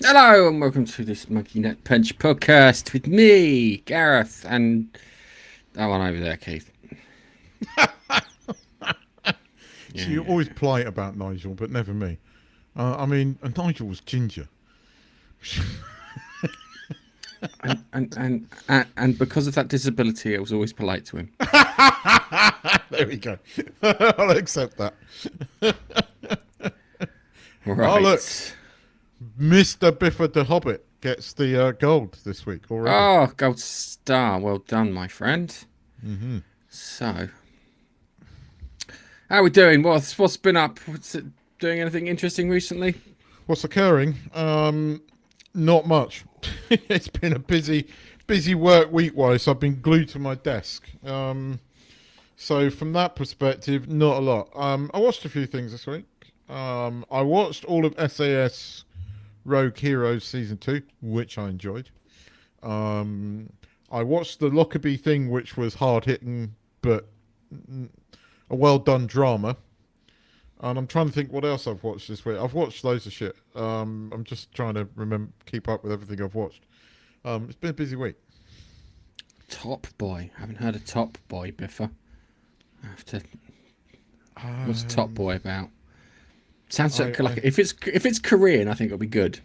Hello and welcome to this Monkey Nut Punch podcast with me, Gareth, and that one over there, Keith. So you're always polite about Nigel, but never me. I mean, Nigel was ginger. and because of that disability, I was always polite to him. There we go. I'll accept that. Right. Oh, look. Mr. Biffa the Hobbit gets the gold this week already. Oh, gold star. Well done, my friend. Mm-hmm. So, how are we doing? What's been up? Doing anything interesting recently? What's occurring? Not much. It's been a busy work week-wise. I've been glued to my desk. So from that perspective, not a lot. I watched a few things this week. I watched all of SAS Rogue Heroes Season 2, which I enjoyed. I watched the Lockerbie thing, which was hard-hitting, but a well-done drama. And I'm trying to think what else I've watched this week. I've watched loads of shit. I'm just trying to keep up with everything I've watched. It's been a busy week. Top Boy. I haven't heard of Top Boy, Biffa. I have to... What's Top Boy about? Sounds like if it's Korean, I think it'll be good.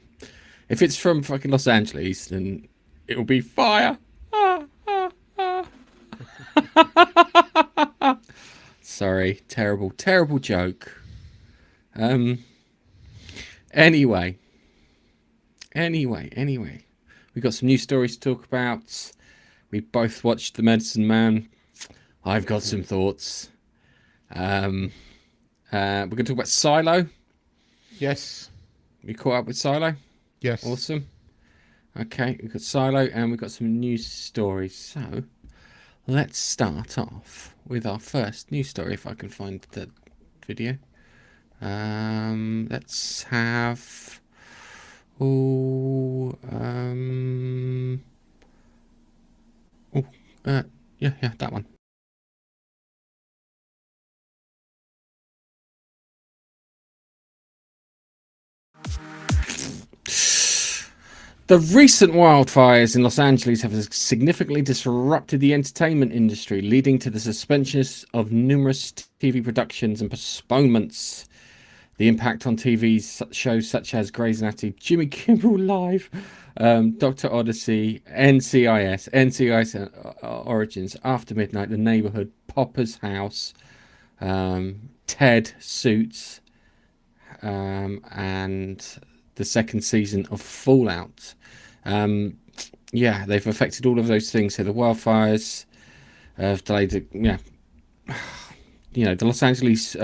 If it's from fucking Los Angeles, then it'll be fire. Sorry, terrible joke. Anyway, we got some new stories to talk about. We both watched The Medicine Man. I've got some thoughts. We're going to talk about Silo. Yes. We caught up with Silo? Yes. Awesome. Okay, we've got Silo and we've got some news stories. So, let's start off with our first news story, if I can find the video. Let's have... yeah, that one. The recent wildfires in Los Angeles have significantly disrupted the entertainment industry, leading to the suspension of numerous TV productions and postponements. The impact on TV shows such as Grey's Anatomy, Jimmy Kimmel Live, Dr. Odyssey, NCIS Origins, After Midnight, The Neighborhood, Popper's House, Ted, Suits, and the second season of Fallout. They've affected all of those things. So the wildfires have delayed the Los Angeles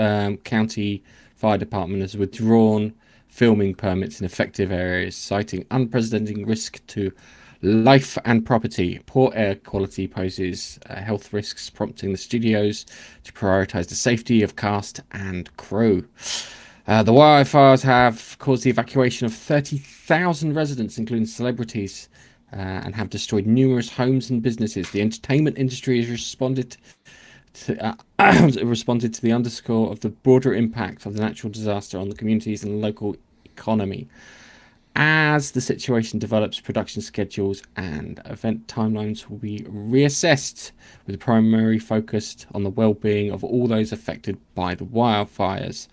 County Fire Department has withdrawn filming permits in affected areas, citing unprecedented risk to life and property. Poor air quality poses health risks, prompting the studios to prioritize the safety of cast and crew. The wildfires have caused the evacuation of 30,000 residents, including celebrities, and have destroyed numerous homes and businesses. The entertainment industry has responded to the underscore of the broader impact of the natural disaster on the communities and local economy. As the situation develops, production schedules and event timelines will be reassessed, with the primary focus on the well-being of all those affected by the wildfires.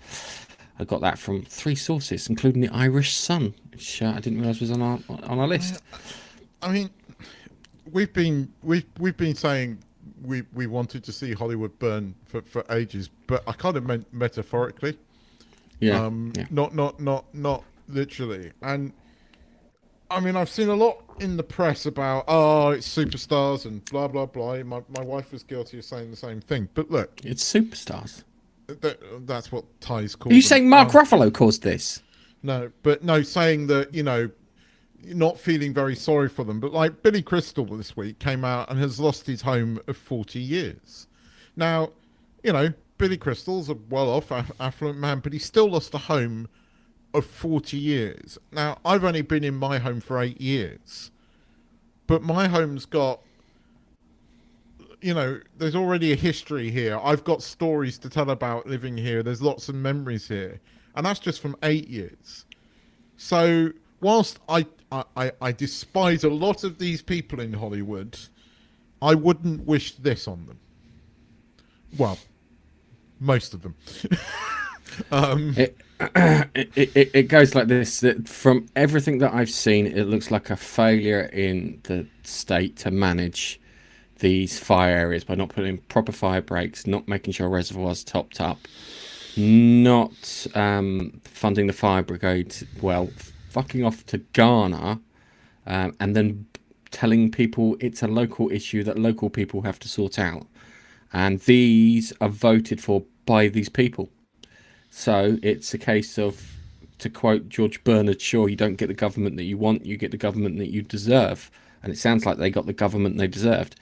I got that from 3 sources, including the Irish Sun, which I didn't realise was on our list. I mean, we've been saying we wanted to see Hollywood burn for ages, but I kind of meant metaphorically. Not literally. And I mean, I've seen a lot in the press about, oh, it's superstars and blah blah blah. My wife was guilty of saying the same thing. But look, It's superstars. that's what Ty's called Are you them. saying Mark Ruffalo caused this? No, but no, saying that, not feeling very sorry for them. But like Billy Crystal this week came out and has lost his home of 40 years. Now, Billy Crystal's a well-off, affluent man, but he still lost a home of 40 years. Now, I've only been in my home for 8 years, but my home's got, there's already a history here. I've got stories to tell about living here. There's lots of memories here. And that's just from 8 years. So whilst I despise a lot of these people in Hollywood, I wouldn't wish this on them. Well, most of them. It goes like this. That from everything that I've seen, it looks like a failure in the state to manage these fire areas by not putting proper fire breaks, not making sure reservoirs topped up, not funding the fire brigade well, fucking off to Ghana, and then telling people it's a local issue that local people have to sort out. And these are voted for by these people. So it's a case of, to quote George Bernard Shaw, you don't get the government that you want, you get the government that you deserve. And it sounds like they got the government they deserved.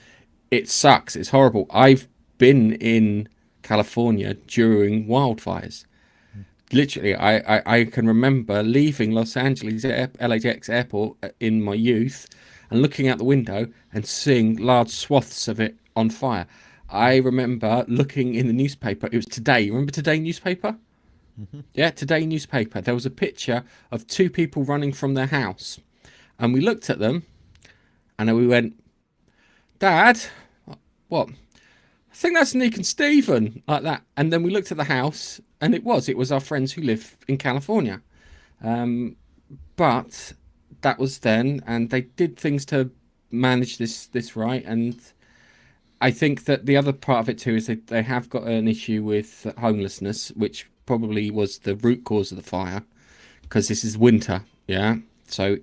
It sucks. It's horrible. I've been in California during wildfires. Literally, I can remember leaving Los Angeles LAX airport in my youth and looking out the window and seeing large swaths of it on fire. I remember looking in the newspaper. It was Today. You remember Today newspaper? Mm-hmm. Yeah, Today newspaper. There was a picture of two people running from their house. And we looked at them and we went, Dad, what? I think that's Nick and Stephen, like that. And then we looked at the house and it was our friends who live in California. But that was then, and they did things to manage this right. And I think that the other part of it too is that they have got an issue with homelessness, which probably was the root cause of the fire, because this is winter, yeah? So,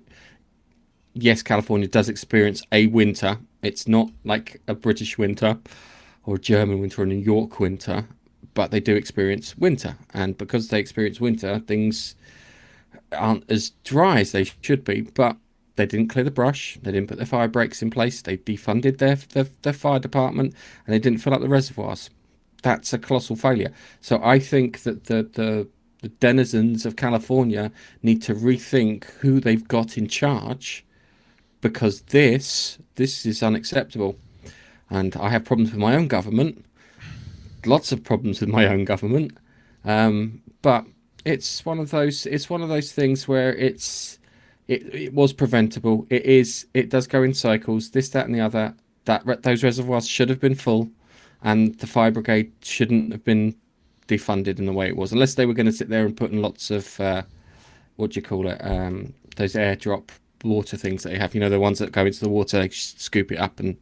yes, California does experience a winter. It's not like a British winter or a German winter or a New York winter, but they do experience winter. And because they experience winter, things aren't as dry as they should be, but they didn't clear the brush, they didn't put their fire breaks in place, they defunded their fire department, and they didn't fill up the reservoirs. That's a colossal failure. So I think that the denizens of California need to rethink who they've got in charge, because this is unacceptable. And I have problems with my own government, lots of problems with my own government, but it's one of those things where it was preventable. It does go in cycles, this, that and the other. Those reservoirs should have been full, and the fire brigade shouldn't have been defunded in the way it was, unless they were going to sit there and put in lots of those airdrop water things that they have, the ones that go into the water, they scoop it up, and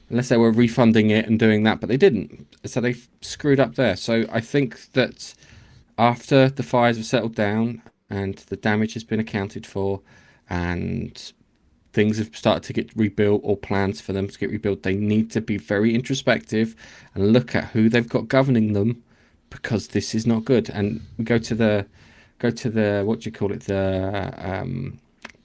unless they were refunding it and doing that, but they didn't, so they screwed up there. So I think that after the fires have settled down and the damage has been accounted for and things have started to get rebuilt, or plans for them to get rebuilt, they need to be very introspective and look at who they've got governing them, because this is not good. And we go to the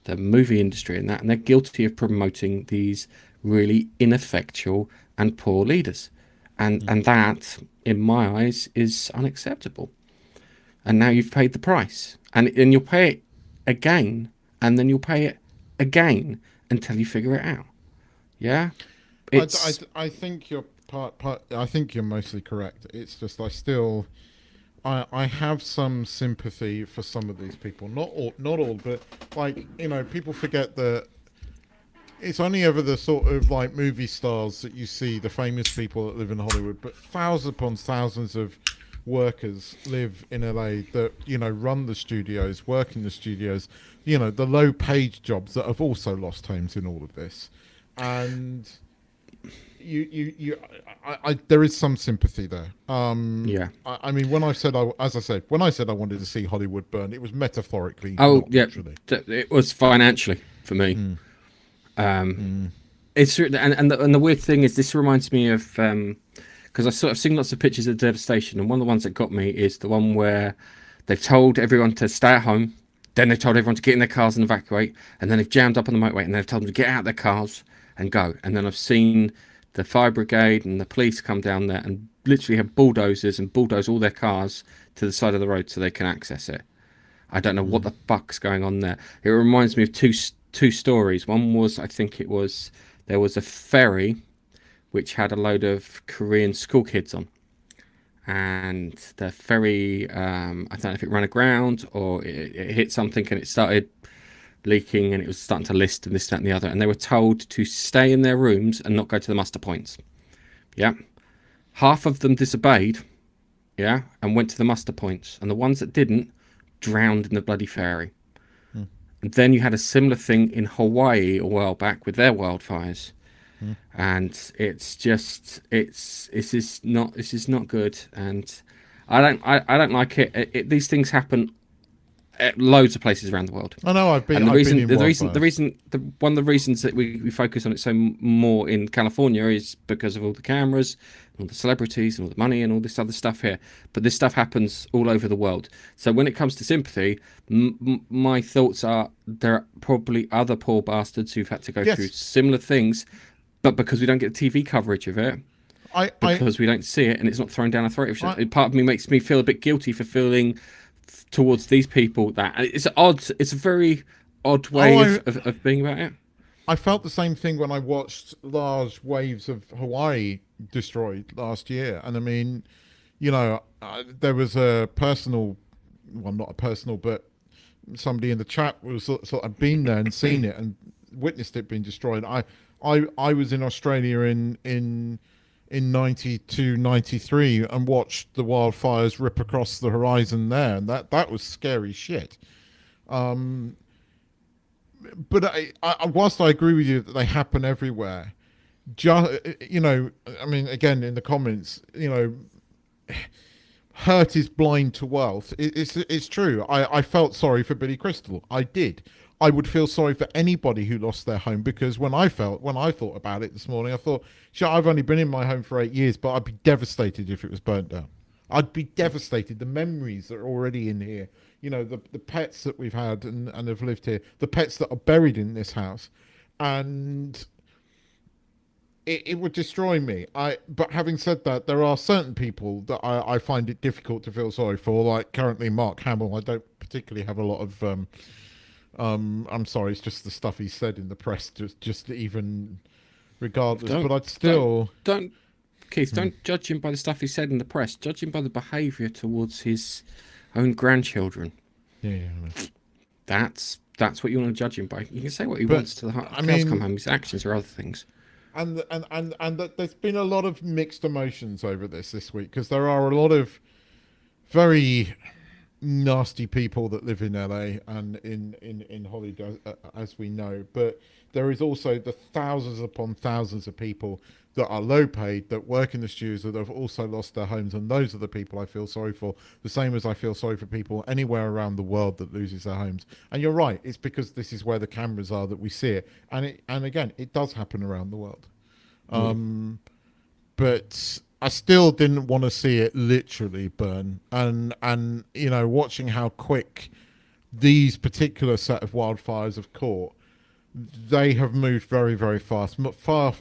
the movie industry and they're guilty of promoting these really ineffectual and poor leaders, and that, in my eyes, is unacceptable. And now you've paid the price, and you'll pay it again, and then you'll pay it again until you figure it out. Yeah, I think you're I think you're mostly correct. It's just I have some sympathy for some of these people. Not all, but people forget that it's only ever the sort of like movie stars that you see, the famous people that live in Hollywood, but thousands upon thousands of workers live in LA that run the studios, work in the studios, the low paid jobs that have also lost homes in all of this. And there is some sympathy there. Yeah. I mean, when I said I wanted to see Hollywood burn, it was metaphorically. Oh, not yeah. literally. It was financially for me. It's and the weird thing is, this reminds me of because I've seen lots of pictures of devastation, and one of the ones that got me is the one where they've told everyone to stay at home, then they've told everyone to get in their cars and evacuate, and then they've jammed up on the motorway and they've told them to get out of their cars and go. And then I've seen the fire brigade and the police come down there and literally have bulldozers and bulldoze all their cars to the side of the road so they can access it. I don't know what the fuck's going on there. It reminds me of two stories. One was, I think it was, there was a ferry which had a load of Korean school kids on, and the ferry, I don't know if it ran aground or it hit something and it started leaking and it was starting to list and this, that, and the other. And they were told to stay in their rooms and not go to the muster points. Yeah, half of them disobeyed. Yeah, and went to the muster points, and the ones that didn't drowned in the bloody ferry. And then you had a similar thing in Hawaii a while back with their wildfires. And it's just this is not good, and I don't like it. These things happen at loads of places around the world. I know. I've been. And the reason one of the reasons that we focus on it so more in California is because of all the cameras, and all the celebrities, and all the money, and all this other stuff here. But this stuff happens all over the world. So when it comes to sympathy, my thoughts are there are probably other poor bastards who've had to go through similar things, but because we don't get TV coverage of it, because we don't see it, and it's not thrown down our throat. Part of me makes me feel a bit guilty for feeling towards these people that it's odd. It's a very odd way of being about it. I felt the same thing when I watched large waves of Hawaii destroyed last year, and I mean, you know, there was a personal, well, not a personal, but somebody in the chat was sort of been there and seen it and witnessed it being destroyed. I was in Australia in 92, 93 and watched the wildfires rip across the horizon there, and that was scary shit. But I whilst I agree with you that they happen everywhere, you know, I mean, again, in the comments, you know, hurt is blind to wealth. It's true. I felt sorry for Billy Crystal. I did. I would feel sorry for anybody who lost their home, because when I thought about it this morning, I thought, sure, I've only been in my home for 8 years, but I'd be devastated if it was burnt down. I'd be devastated. The memories that are already in here, you know, the pets that we've had and have lived here, the pets that are buried in this house, and it would destroy me. But having said that, there are certain people that I find it difficult to feel sorry for, like currently Mark Hamill. I don't particularly have a lot of I'm sorry, it's just the stuff he said in the press, just even regardless. But I'd still don't Keith, don't judge him by the stuff he said in the press. Judge him by the behaviour towards his own grandchildren. Yeah. That's what you want to judge him by. You can say what he wants to the cows come home. His actions are other things. And there's been a lot of mixed emotions over this week, because there are a lot of very nasty people that live in LA and in Hollywood, as we know, but there is also the thousands upon thousands of people that are low paid, that work in the studios, that have also lost their homes, and those are the people I feel sorry for, the same as I feel sorry for people anywhere around the world that loses their homes. And you're right, it's because this is where the cameras are that we see it, and again, it does happen around the world. But I still didn't want to see it literally burn, and you know, watching how quick these particular set of wildfires have caught, they have moved very, very fast, far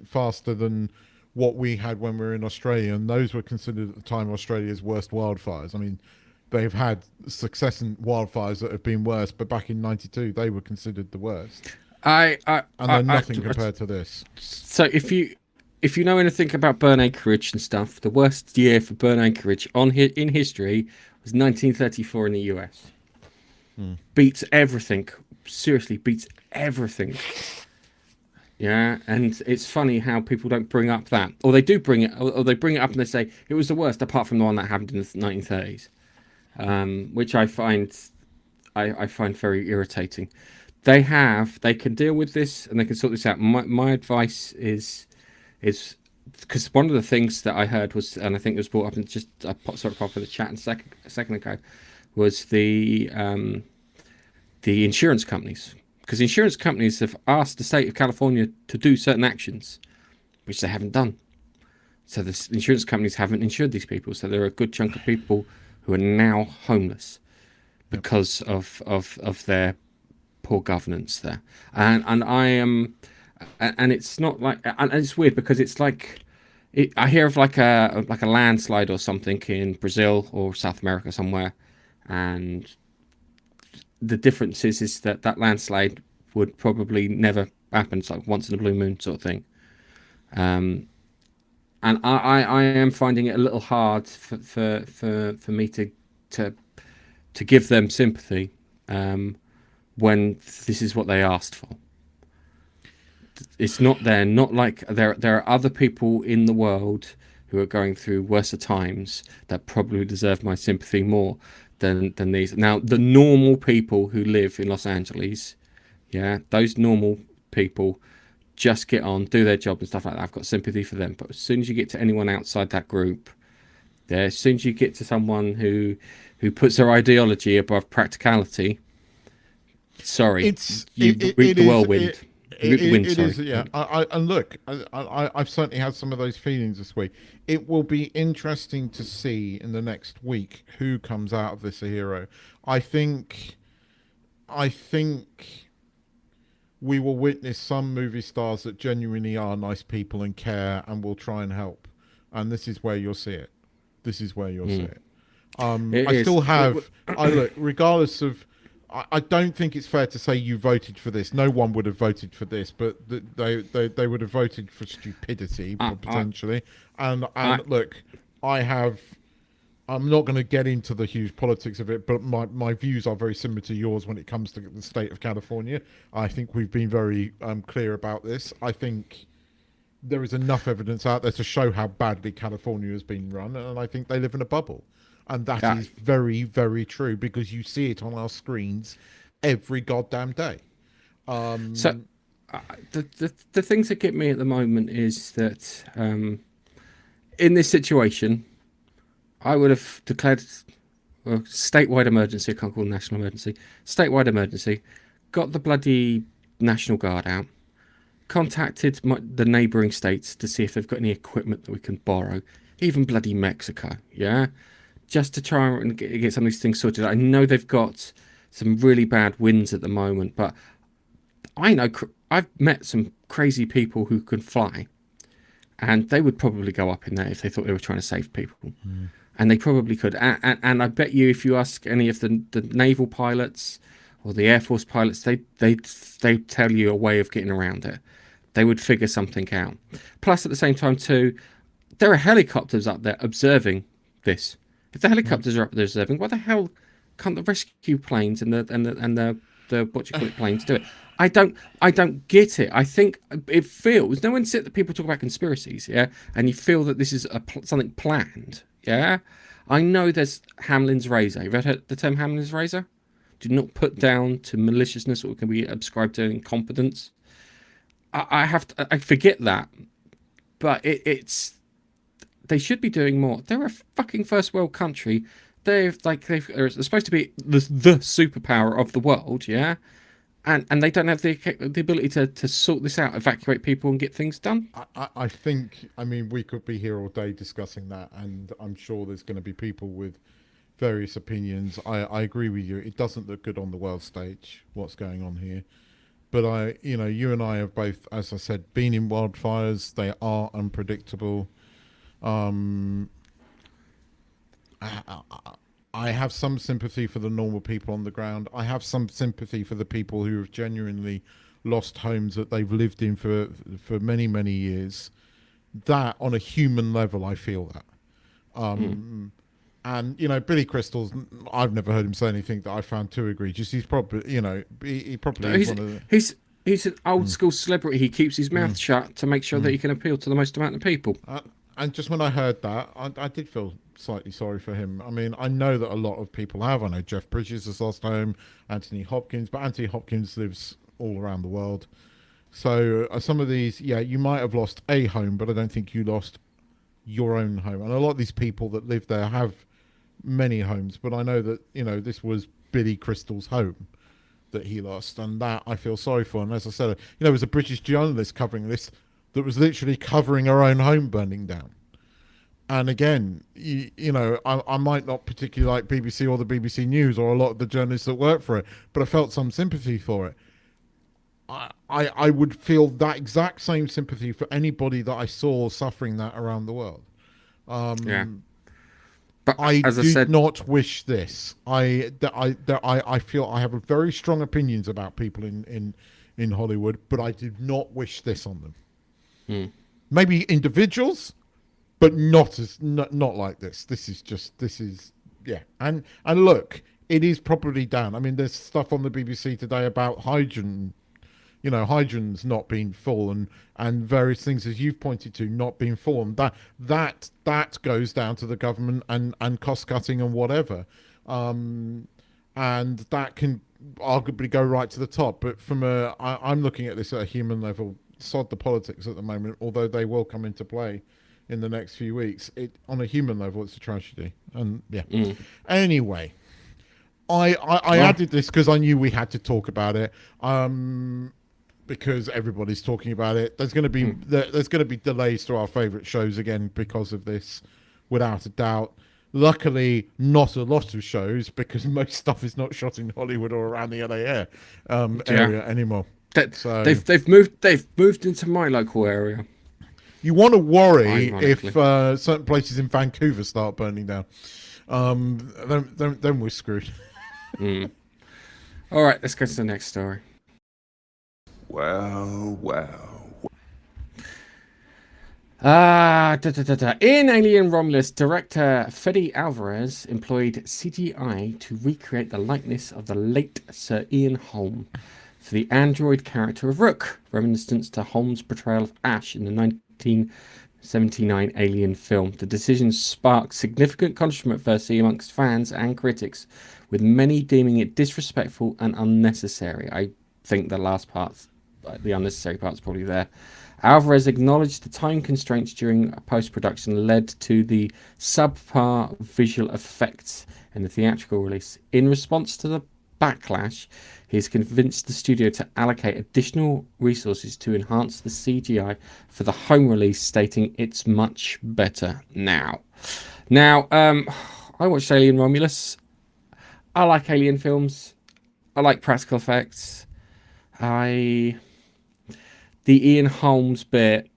faster than what we had when we were in Australia, and those were considered at the time Australia's worst wildfires. I mean, they've had successive wildfires that have been worse, but back in '92 they were considered the worst. And they're nothing compared to this. So if you know anything about burn acreage and stuff, the worst year for burn acreage in history was 1934 in the US. Beats everything. Seriously, beats everything. Yeah, and it's funny how people don't bring up that, or they do bring it, or they bring it up and they say it was the worst, apart from the one that happened in the 1930s, which I find very irritating. They can deal with this and they can sort this out. My advice is because one of the things that I heard was, and I think it was brought up and just I sort of popped in the chat a second ago, was the insurance companies. because insurance companies have asked the state of California to do certain actions, which they haven't done. So the insurance companies haven't insured these people. So there are a good chunk of people who are now homeless because of their poor governance there. And I am, and it's not like, and it's weird because it's like, I hear of like a landslide or something in Brazil or South America somewhere, and the difference is that landslide would probably never happen. It's like once in a blue moon sort of thing. And I am finding it a little hard for me to give them sympathy when this is what they asked for. It's not there. Not like there are other people in the world who are going through worse times that probably deserve my sympathy more than these. Now, the normal people who live in Los Angeles, yeah, those normal people just get on, do their job and stuff like that. I've got sympathy for them. But as soon as you get to anyone outside that group, as soon as you get to someone who puts their ideology above practicality, sorry, you reap the whirlwind. It is, yeah. And look, I've certainly had some of those feelings this week. It will be interesting to see in the next week who comes out of this a hero. I think we will witness some movie stars that genuinely are nice people and care and will try and help. And this is where you'll see it. This is where you'll see it. I still have. Look, regardless of. I don't think it's fair to say you voted for this. No one would have voted for this, but they would have voted for stupidity potentially. And look, I'm not going to get into the huge politics of it, but my views are very similar to yours when it comes to the state of California. I think we've been very clear about this. I think there is enough evidence out there to show how badly California has been run, and I think they live in a bubble. And that is very, very true because you see it on our screens every goddamn day. The things that get me at the moment is that in this situation, I would have declared a statewide emergency. I can't call it a national emergency. Statewide emergency. Got the bloody National Guard out. Contacted the neighbouring states to see if they've got any equipment that we can borrow. Even bloody Mexico, yeah? Just to try and get some of these things sorted. I know they've got some really bad winds at the moment, but I know I've met some crazy people who can fly, and they would probably go up in there if they thought they were trying to save people. And they probably could. And I bet you if you ask any of the naval pilots or the Air Force pilots, they tell you a way of getting around it. They would figure something out. Plus, at the same time, too, there are helicopters up there observing this. If the helicopters are up there observing, why the hell can't the rescue planes and the what you call it planes do it? I don't get it. I think it feels no one sit. People talk about conspiracies, yeah, and you feel that this is something planned, yeah. I know there's Hamlin's razor. You've heard the term Hamlin's razor? Do not put down to maliciousness or can be ascribed to incompetence. I forget that, but it's. They should be doing more. They're a fucking first world country. They're supposed to be the superpower of the world, yeah? And they don't have the ability to sort this out, evacuate people and get things done. I think, we could be here all day discussing that, and I'm sure there's going to be people with various opinions. I agree with you. It doesn't look good on the world stage, what's going on here. But you and I have both, as I said, been in wildfires. They are unpredictable. I have some sympathy for the normal people on the ground. I have some sympathy for the people who have genuinely lost homes that they've lived in for many, many years. That, on a human level, I feel that. And, Billy Crystal's, I've never heard him say anything that I found too egregious. He's probably, he probably is one of the... He's an old school celebrity. He keeps his mouth shut to make sure that he can appeal to the most amount of people. And just when I heard that, I did feel slightly sorry for him. I know that a lot of people have. I know Jeff Bridges has lost home, Anthony Hopkins, but Anthony Hopkins lives all around the world. So some of these, you might have lost a home, but I don't think you lost your own home. And a lot of these people that live there have many homes, but I know that, this was Billy Crystal's home that he lost, and that I feel sorry for. And as I said, there was a British journalist covering this that was literally covering her own home burning down. And again, I might not particularly like BBC or the BBC News or a lot of the journalists that work for it, but I felt some sympathy for it. I would feel that exact same sympathy for anybody that I saw suffering that around the world. Yeah. But I as I did said, not wish this. I feel I have very strong opinions about people in Hollywood, but I did not wish this on them. Maybe individuals, but not like this. This is yeah. And look, it is probably down. I mean, there's stuff on the BBC today about hydrants not being full and various things, as you've pointed to, not being full. And that goes down to the government and cost cutting and whatever. And that can arguably go right to the top. But I'm looking at this at a human level. Sod the politics at the moment, although they will come into play in the next few weeks. On a human level, it's a tragedy. And yeah. Anyway, I added this because I knew we had to talk about it. Because everybody's talking about it. There's going to be delays to our favourite shows again because of this, without a doubt. Luckily, not a lot of shows, because most stuff is not shot in Hollywood or around the LA area anymore. So they've moved into my local area. You want to worry if certain places in Vancouver start burning down. Then we're screwed. All right, let's go to the next story. Well. In Alien Romulus, director Fede Alvarez employed CGI to recreate the likeness of the late Sir Ian Holm for the android character of Rook, reminiscent to Holm's portrayal of Ash in the 1979 Alien film. The decision sparked significant controversy amongst fans and critics, with many deeming it disrespectful and unnecessary. I think the last part, the unnecessary part's probably there. Alvarez acknowledged the time constraints during post-production led to the subpar visual effects in the theatrical release. In response to the backlash, he's convinced the studio to allocate additional resources to enhance the CGI for the home release, stating it's much better now. Now, I watched Alien Romulus. I like Alien films. I like practical effects. The Ian Holmes bit,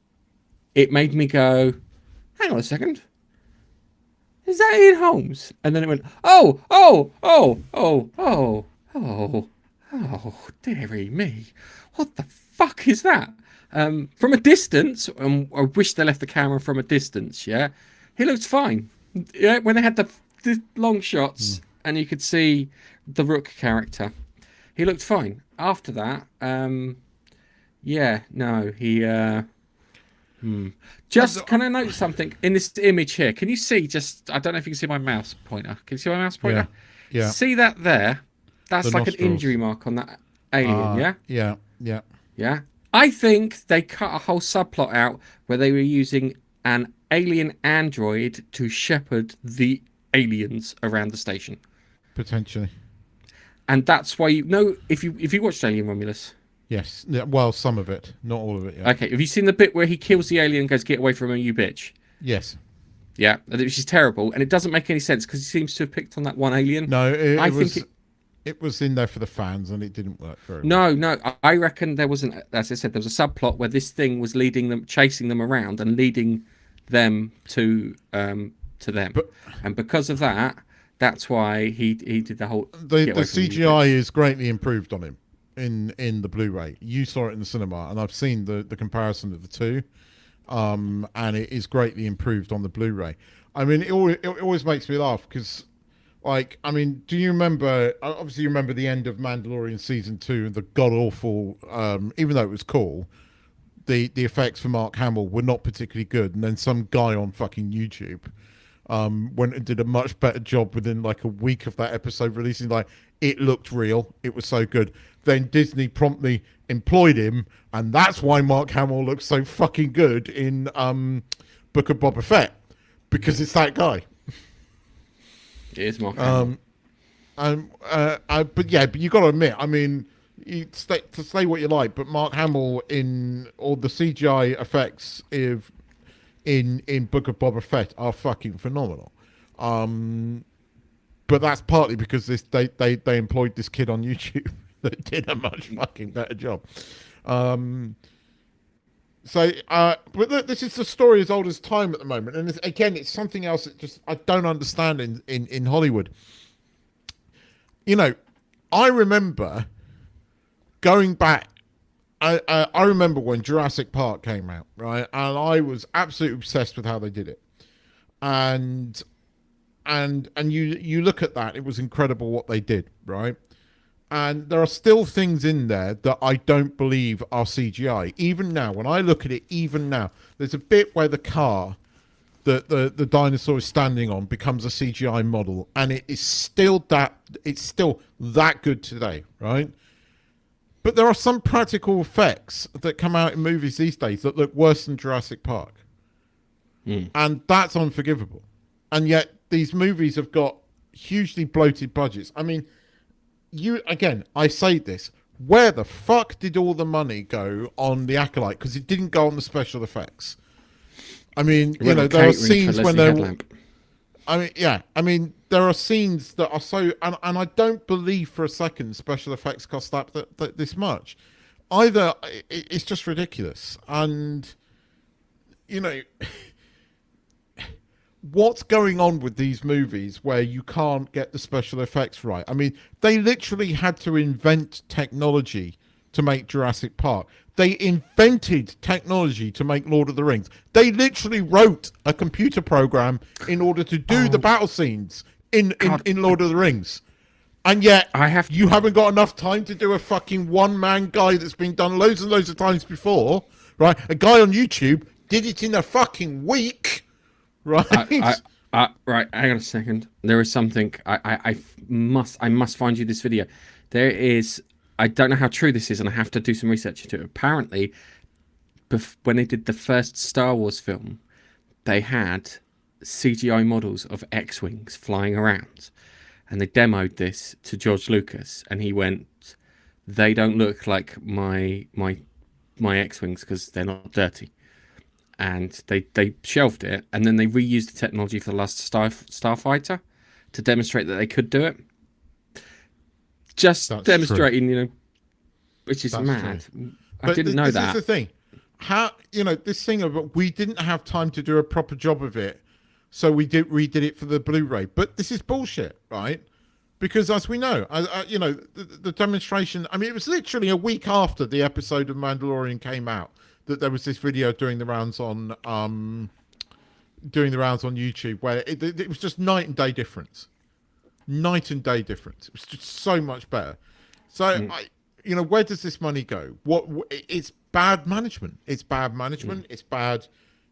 it made me go, hang on a second. Is that Ian Holmes? And then it went, oh, dearie me. What the fuck is that? From a distance, I wish they left the camera from a distance, yeah? He looked fine. Yeah, when they had the long shots and you could see the Rook character, he looked fine. After that, can I note something in this image here? Can you see I don't know if you can see my mouse pointer. Can you see my mouse pointer? Yeah. See that there? That's The like nostrils. an injury mark on that alien, yeah? Yeah. I think they cut a whole subplot out where they were using an alien android to shepherd the aliens around the station. Potentially. And that's why if you watched Alien Romulus. Yes. Yeah, well, some of it, not all of it. Yeah. Okay, have you seen the bit where he kills the alien and goes, "Get away from me, you bitch"? Yes. Yeah, which is terrible, and it doesn't make any sense because he seems to have picked on that one alien. No, it was in there for the fans, and it didn't work very No, well. I reckon there wasn't. As I said, there was a subplot where this thing was chasing them around and leading them to them, and because of that, that's why he did the whole. The CGI is greatly improved on him in the Blu-ray. You saw it in the cinema, and I've seen the comparison of the two, and it is greatly improved on the Blu-ray. I mean, it always makes me laugh because, like, I mean, do you remember? Obviously, you remember the end of Mandalorian season 2 and the god awful. Even though it was cool, the effects for Mark Hamill were not particularly good, and then some guy on fucking YouTube went and did a much better job within like a week of that episode releasing. Like, it looked real. It was so good. Then Disney promptly employed him, and that's why Mark Hamill looks so fucking good in Book of Boba Fett, because it's that guy. It is Mark Hamill. But yeah, but you got to admit, I mean, to say what you like, but Mark Hamill in all the CGI effects in Book of Boba Fett are fucking phenomenal. But that's partly because they employed this kid on YouTube that did a much fucking better job. But look, this is the story as old as time at the moment, and it's something else that just I don't understand in Hollywood. You know, I remember going back. I remember when Jurassic Park came out, right, and I was absolutely obsessed with how they did it, and you look at that, it was incredible what they did, right? And there are still things in there that I don't believe are CGI. Even now, when I look at it, even now, there's a bit where the car that the dinosaur is standing on becomes a CGI model, and it's still that good today, right? But there are some practical effects that come out in movies these days that look worse than Jurassic Park. And that's unforgivable. And yet these movies have got hugely bloated budgets. I mean, I say this, where the fuck did all the money go on The Acolyte? Because it didn't go on the special effects. I mean, there are scenes when they're... I mean, there are scenes that are so... And I don't believe for a second special effects cost that this much. Either it's just ridiculous. And, what's going on with these movies where you can't get the special effects right? I mean, they literally had to invent technology to make Jurassic Park. They invented technology to make Lord of the Rings. They literally wrote a computer program in order to do the battle scenes in Lord of the Rings. And yet, you haven't got enough time to do a fucking one-man guy that's been done loads and loads of times before, right? A guy on YouTube did it in a fucking week. Right. Right. Hang on a second. There is something I must find you this video. There is. I don't know how true this is, and I have to do some research into it. Apparently, when they did the first Star Wars film, they had CGI models of X-wings flying around, and they demoed this to George Lucas, and he went, "They don't look like my X-wings because they're not dirty." And they shelved it, and then they reused the technology for the last Starfighter to demonstrate that they could do it. That's demonstrating, true. Which is mad. I didn't know that. This is the thing. How this thing of we didn't have time to do a proper job of it, so we redid it for the Blu-ray. But this is bullshit, right? Because as we know, the demonstration. I mean, it was literally a week after the episode of Mandalorian came out that there was this video doing the rounds on YouTube where it was just night and day difference. It was just so much better. So where does this money go? It's bad management. It's bad.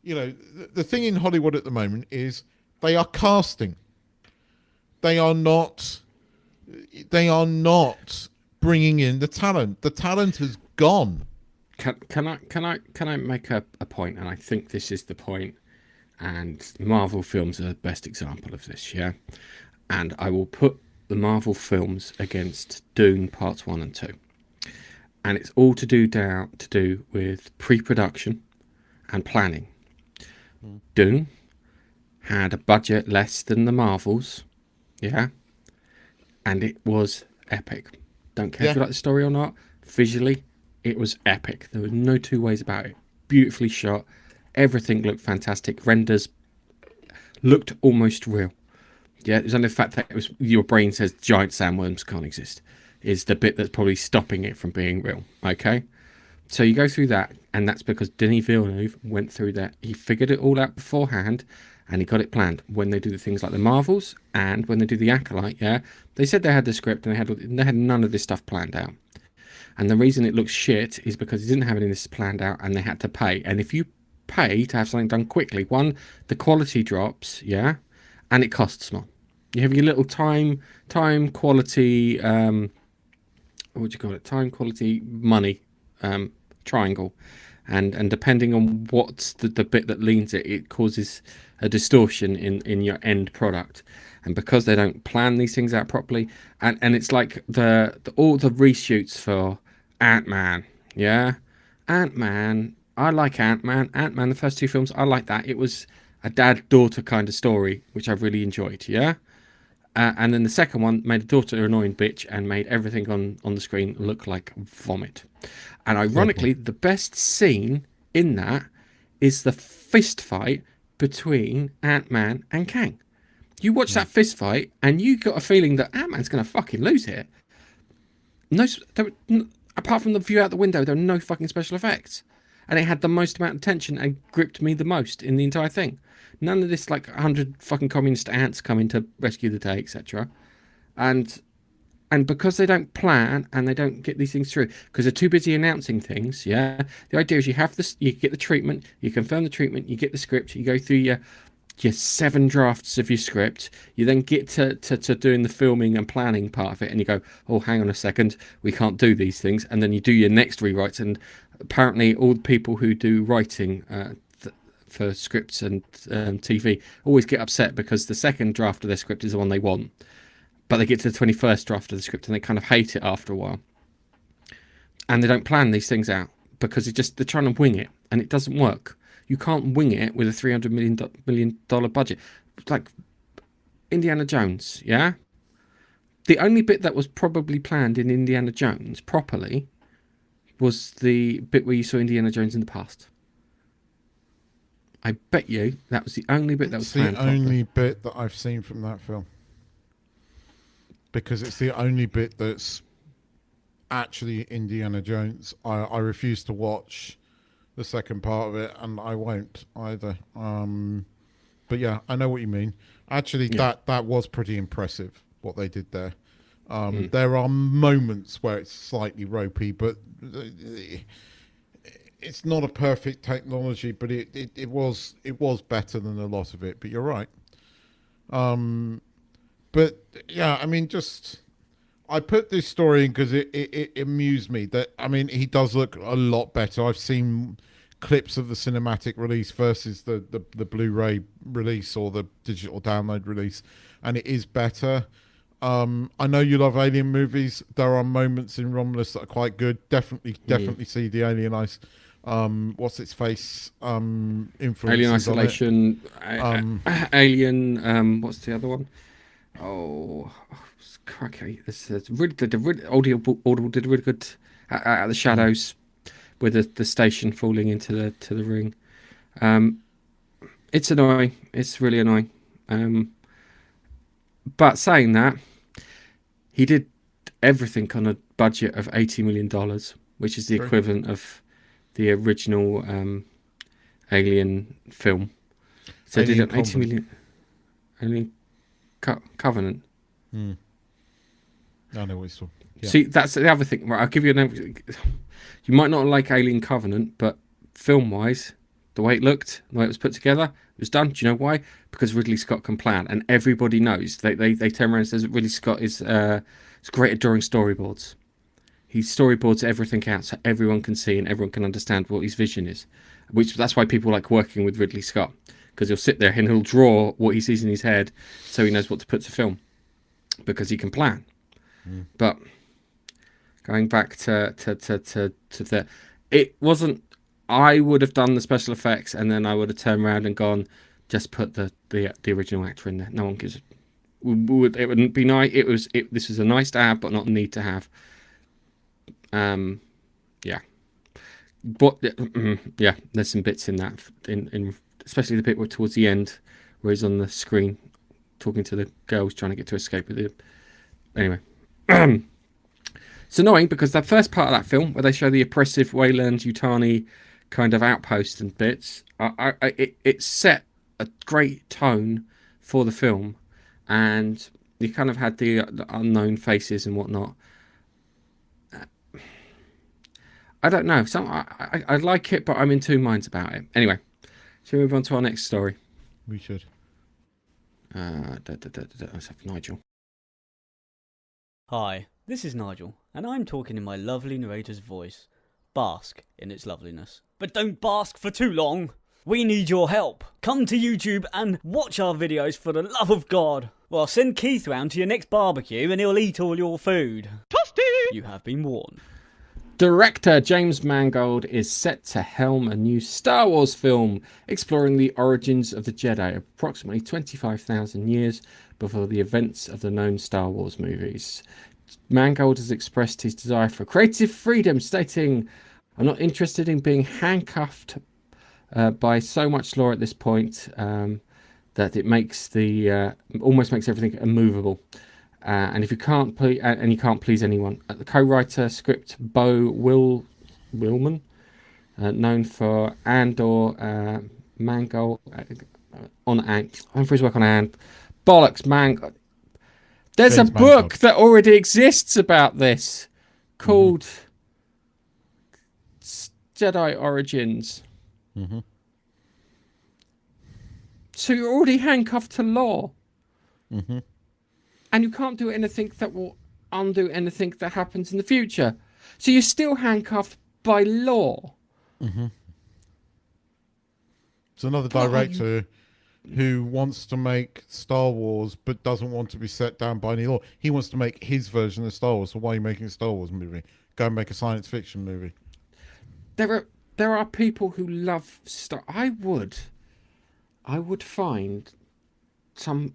The thing in Hollywood at the moment is they are casting. They are not bringing in the talent. The talent has gone. Can I make a point? And I think this is the point. And Marvel films are the best example of this, yeah. And I will put the Marvel films against Dune Parts 1 and 2, and it's all to do with pre-production and planning. Dune had a budget less than the Marvels, yeah, and it was epic. Don't care if you like the story or not. Visually, it was epic. There were no two ways about it. Beautifully shot. Everything looked fantastic. Renders looked almost real. Yeah, it was only the fact that your brain says giant sandworms can't exist is the bit that's probably stopping it from being real. Okay, so you go through that, and that's because Denis Villeneuve went through that. He figured it all out beforehand, and he got it planned. When they do the things like the Marvels and when they do the Acolyte, yeah, they said they had the script and they had none of this stuff planned out. And the reason it looks shit is because they didn't have any of this planned out, and they had to pay. And if you pay to have something done quickly, one, the quality drops, yeah, and it costs more. You have your little time quality, what do you call it? Time, quality, money triangle. and depending on what's the bit that leans it, it causes a distortion in your end product. And because they don't plan these things out properly, and it's like all the reshoots for Ant-Man, yeah, Ant-Man. I like Ant-Man. Ant-Man, the first two films, I like that. It was a dad-daughter kind of story, which I really enjoyed, yeah. And then the second one made a daughter an annoying bitch and made everything on the screen look like vomit. And ironically, the best scene in that is the fist fight between Ant-Man and Kang. You watch that fist fight and you got a feeling that Ant-Man's going to fucking lose here. No, apart from the view out the window, there were no fucking special effects. And it had the most amount of tension and gripped me the most in the entire thing. None of this like 100 fucking communist ants coming to rescue the day, etc. And because they don't plan and they don't get these things through, because they're too busy announcing things, yeah. The idea is you have this, you get the treatment, you confirm the treatment, you get the script, you go through your 7 drafts of your script, you then get to doing the filming and planning part of it, and you go, oh, hang on a second, we can't do these things, and then you do your next rewrites. And apparently all the people who do writing for scripts and TV always get upset because the second draft of their script is the one they want, but they get to the 21st draft of the script and they kind of hate it after a while, and they don't plan these things out because they're trying to wing it, and it doesn't work. You can't wing it with a $300 million budget. Like Indiana Jones, yeah? The only bit that was probably planned in Indiana Jones properly was the bit where you saw Indiana Jones in the past. I bet you that was the only bit that was planned properly. It's the only bit that I've seen from that film. Because it's the only bit that's actually Indiana Jones. I refuse to watch the second part of it, and I won't either. But yeah, I know what you mean. Actually, that was pretty impressive what they did there. There are moments where it's slightly ropey, but it's not a perfect technology. But it was better than a lot of it. But you're right. But yeah, I mean, I put this story in because it amused me. That, I mean, he does look a lot better. I've seen clips of the cinematic release versus the Blu-ray release or the digital download release, and it is better. I know you love alien movies. There are moments in Romulus that are quite good. Definitely see the Alien Ice. What's its face? Influences Alien Isolation. Alien. What's the other one? Oh, cracky! This is really good. Audible did really good. Out of the Shadows, with the station falling into the ring. It's annoying. It's really annoying. But saying that, he did everything on a budget of $80 million, which is the equivalent of the original Alien film. So Alien did an 80 million Alien Covenant. I know what it's talking. Yeah. See, that's the other thing. Right, I'll give you an. You might not like Alien Covenant, but film-wise, the way it looked, the way it was put together, it was done. Do you know why? Because Ridley Scott can plan, and everybody knows. They turn around and says that Ridley Scott is great at drawing storyboards. He storyboards everything out so everyone can see and everyone can understand what his vision is. That's why people like working with Ridley Scott, because he'll sit there and he'll draw what he sees in his head, so he knows what to put to film, because he can plan. But going back to the, it wasn't. I would have done the special effects, and then I would have turned around and gone, just put the original actor in there. No one gives. It wouldn't be nice. This was a nice to have, but not a need to have. Yeah. But yeah, there's some bits in that, in especially the bit where towards the end, where he's on the screen talking to the girls trying to get to escape with it. Anyway. It's annoying because that first part of that film, where they show the oppressive Weyland-Yutani kind of outpost and bits, it set a great tone for the film, and you kind of had the unknown faces and whatnot. I don't know. I like it, but I'm in two minds about it. Anyway, shall we move on to our next story? We should. Let's have Nigel. Hi, this is Nigel, and I'm talking in my lovely narrator's voice. bask in its loveliness. But don't bask for too long. We need your help. Come to YouTube and watch our videos for the love of God. Well, send Keith round to your next barbecue and he'll eat all your food. Toasty! You have been warned. Director James Mangold is set to helm a new Star Wars film exploring the origins of the Jedi approximately 25,000 years before the events of the known Star Wars movies. Mangold has expressed his desire for creative freedom, stating, "I'm not interested in being handcuffed by so much law at this point that it makes almost makes everything immovable. And if you can't and you can't please anyone." The co-writer script Bo Willman, known for Andor, Mangold on for his work on bollocks, Mangold. There's James a book Mangold. that already exists about this called Jedi Origins. Mm-hmm. So you're already handcuffed to law. Mm-hmm. And you can't do anything that will undo anything that happens in the future. So you're still handcuffed by law. Mm-hmm. It's another director who wants to make Star Wars but doesn't want to be set down by any law. He wants to make his version of Star Wars. So why are you making a Star Wars movie? Go and make a science fiction movie. There are people who love Star. I would find some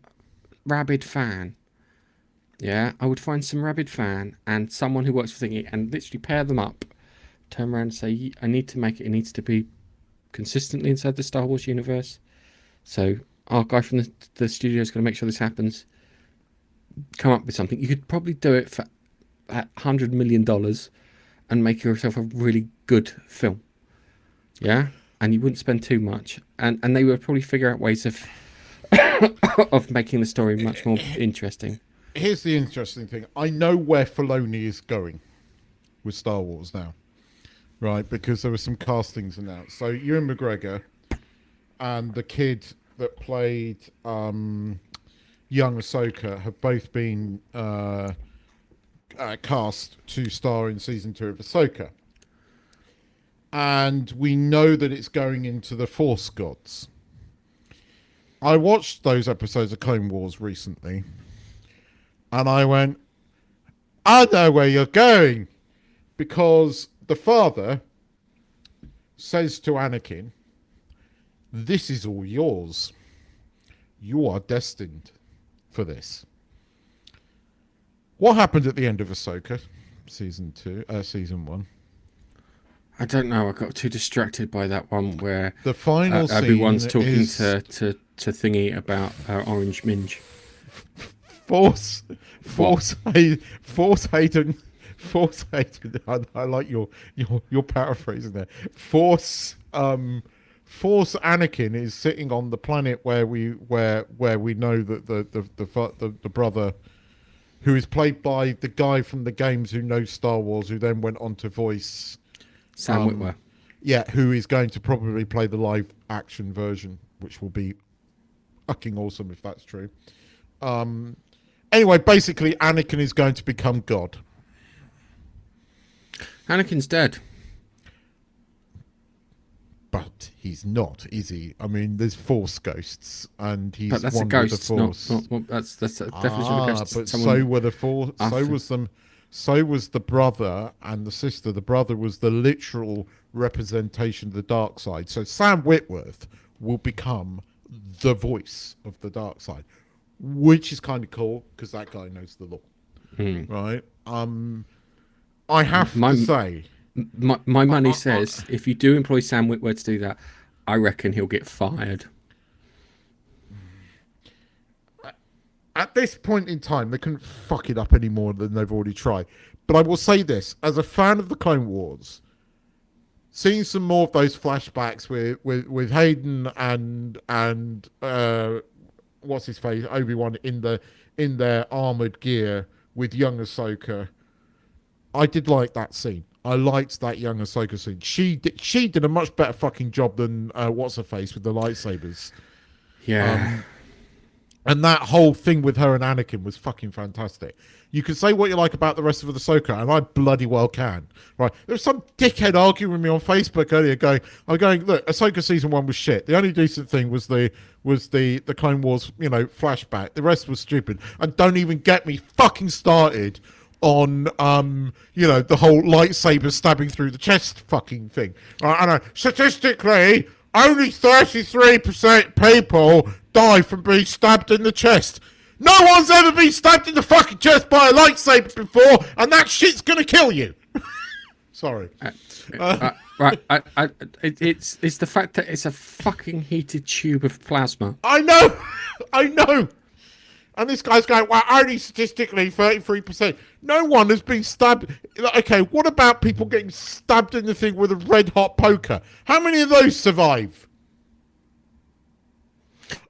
rabid fan. Yeah, I would find some rabid fan and someone who works for Thingy and literally pair them up, turn around and say, I need to make it. It needs to be consistently inside the Star Wars universe. So our guy from the studio is going to make sure this happens. Come up with something. You could probably do it for $100 million and make yourself a really good film. Yeah? And you wouldn't spend too much. And they would probably figure out ways of of making the story much more interesting. Here's the interesting thing. I know where Filoni is going with Star Wars now, right? Because there were some castings announced. So Ewan McGregor and the kid that played young Ahsoka have both been cast to star in season 2 of Ahsoka. And we know that it's going into the Force gods. I watched those episodes of Clone Wars recently. And I went, I know where you're going. Because the father says to Anakin, this is all yours. You are destined for this. What happened at the end of Ahsoka? Season 1. I don't know. I got too distracted by that one where The final scene everyone's talking is to Thingy about Orange Minge. Force Hayden. I like your paraphrasing there. Force Anakin is sitting on the planet where we know that the brother, who is played by the guy from the games who knows Star Wars, who then went on to voice Sam Witwer. Yeah, who is going to probably play the live action version, which will be fucking awesome if that's true. Anyway, basically, Anakin is going to become God. Anakin's dead. But he's not, is he? I mean, there's Force ghosts, and he's But that's a wandered ghost. the Force. That's a definition of a ghost. But Someone so were the Force. So was the brother and the sister. The brother was the literal representation of the dark side. So Sam Witwer will become the voice of the dark side, which is kind of cool because that guy knows the law, right? I have to say, my money says if you do employ Sam Witwer to do that, I reckon he'll get fired. at this point in time, they couldn't fuck it up any more than they've already tried. But I will say this, as a fan of the Clone Wars, seeing some more of those flashbacks with Hayden and what's his face, Obi-Wan in their armored gear with young Ahsoka, I did like that scene. I liked that young Ahsoka scene. She did a much better fucking job than what's her face with the lightsabers. Yeah. And that whole thing with her and Anakin was fucking fantastic. You can say what you like about the rest of Ahsoka, and I bloody well can. Right? There was some dickhead arguing with me on Facebook earlier, I'm going, look, Ahsoka season 1 was shit. The only decent thing was the Clone Wars, flashback. The rest was stupid. And don't even get me fucking started on the whole lightsaber stabbing through the chest fucking thing. I know statistically only 33% people die from being stabbed in the chest. No one's ever been stabbed in the fucking chest by a lightsaber before, and that shit's gonna kill you. Sorry. Right. It's the fact that it's a fucking heated tube of plasma. I know. And this guy's going, well, only statistically 33%. No one has been stabbed. Okay, what about people getting stabbed in the thing with a red hot poker? How many of those survive?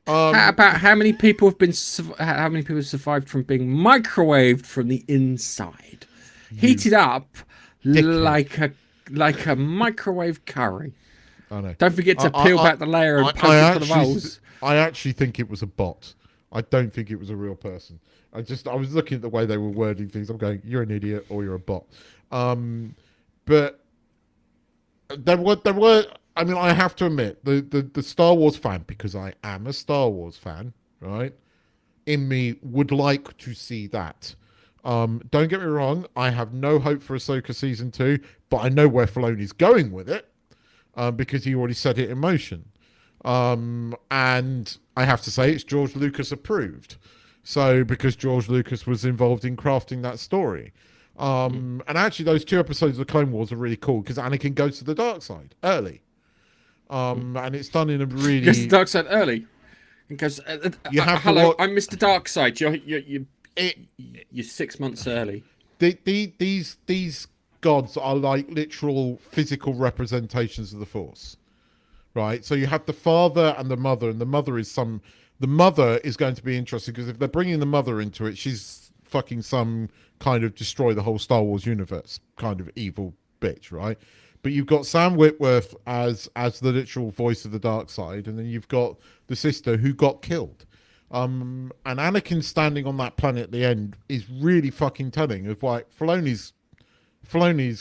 How about how many people have survived from being microwaved from the inside, heated up like a microwave curry? I know. Don't forget to peel back the layer and poke it for the rolls. I actually think it was a bot. I don't think it was a real person. I was looking at the way they were wording things. I'm going, you're an idiot or you're a bot. But there were. I mean, I have to admit, the Star Wars fan, because I am a Star Wars fan, right? In me would like to see that. Don't get me wrong, I have no hope for Ahsoka season 2, but I know where Filoni's going with it, because he already set it in motion. And I have to say it's George Lucas approved. So, because George Lucas was involved in crafting that story. And actually those 2 episodes of the Clone Wars are really cool, because Anakin goes to the dark side early. And it's done in a really... Goes to the dark side early. Because, hello, I'm Mr. Darkseid. You're 6 months early. These gods are like literal physical representations of the Force. Right? So you have the father and the mother, and the mother is going to be interesting, because if they're bringing the mother into it, she's fucking some kind of destroy the whole Star Wars universe kind of evil bitch, right? But you've got Sam Witwer as the literal voice of the dark side, and then you've got the sister who got killed. And Anakin standing on that planet at the end is really fucking telling of like Filoni's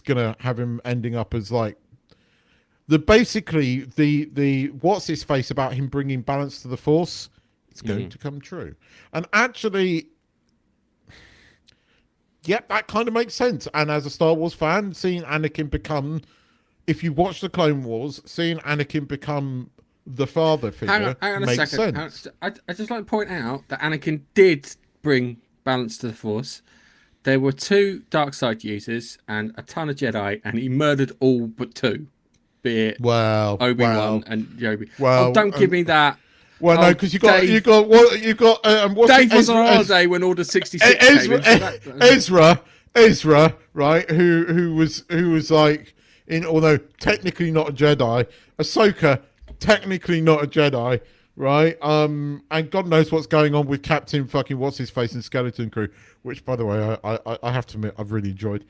gonna have him ending up as like the what's his face about him bringing balance to the Force. It's going to come true. And actually, yep, that kind of makes sense. And as a Star Wars fan, seeing Anakin become, if you watch the Clone Wars, seeing Anakin become the father figure hang on makes a second. sense. I just like to point out that Anakin did bring balance to the Force. There were 2 dark side users and a ton of Jedi, and he murdered all but 2. Be it Obi-Wan and Yobi. Well, don't give me that. Well, no, because you got Dave was on holiday when Order 66 came in. Ezra, right? Who was like, although technically not a Jedi, Ahsoka technically not a Jedi, right? And God knows what's going on with Captain fucking what's his face in Skeleton Crew, which by the way I have to admit I've really enjoyed.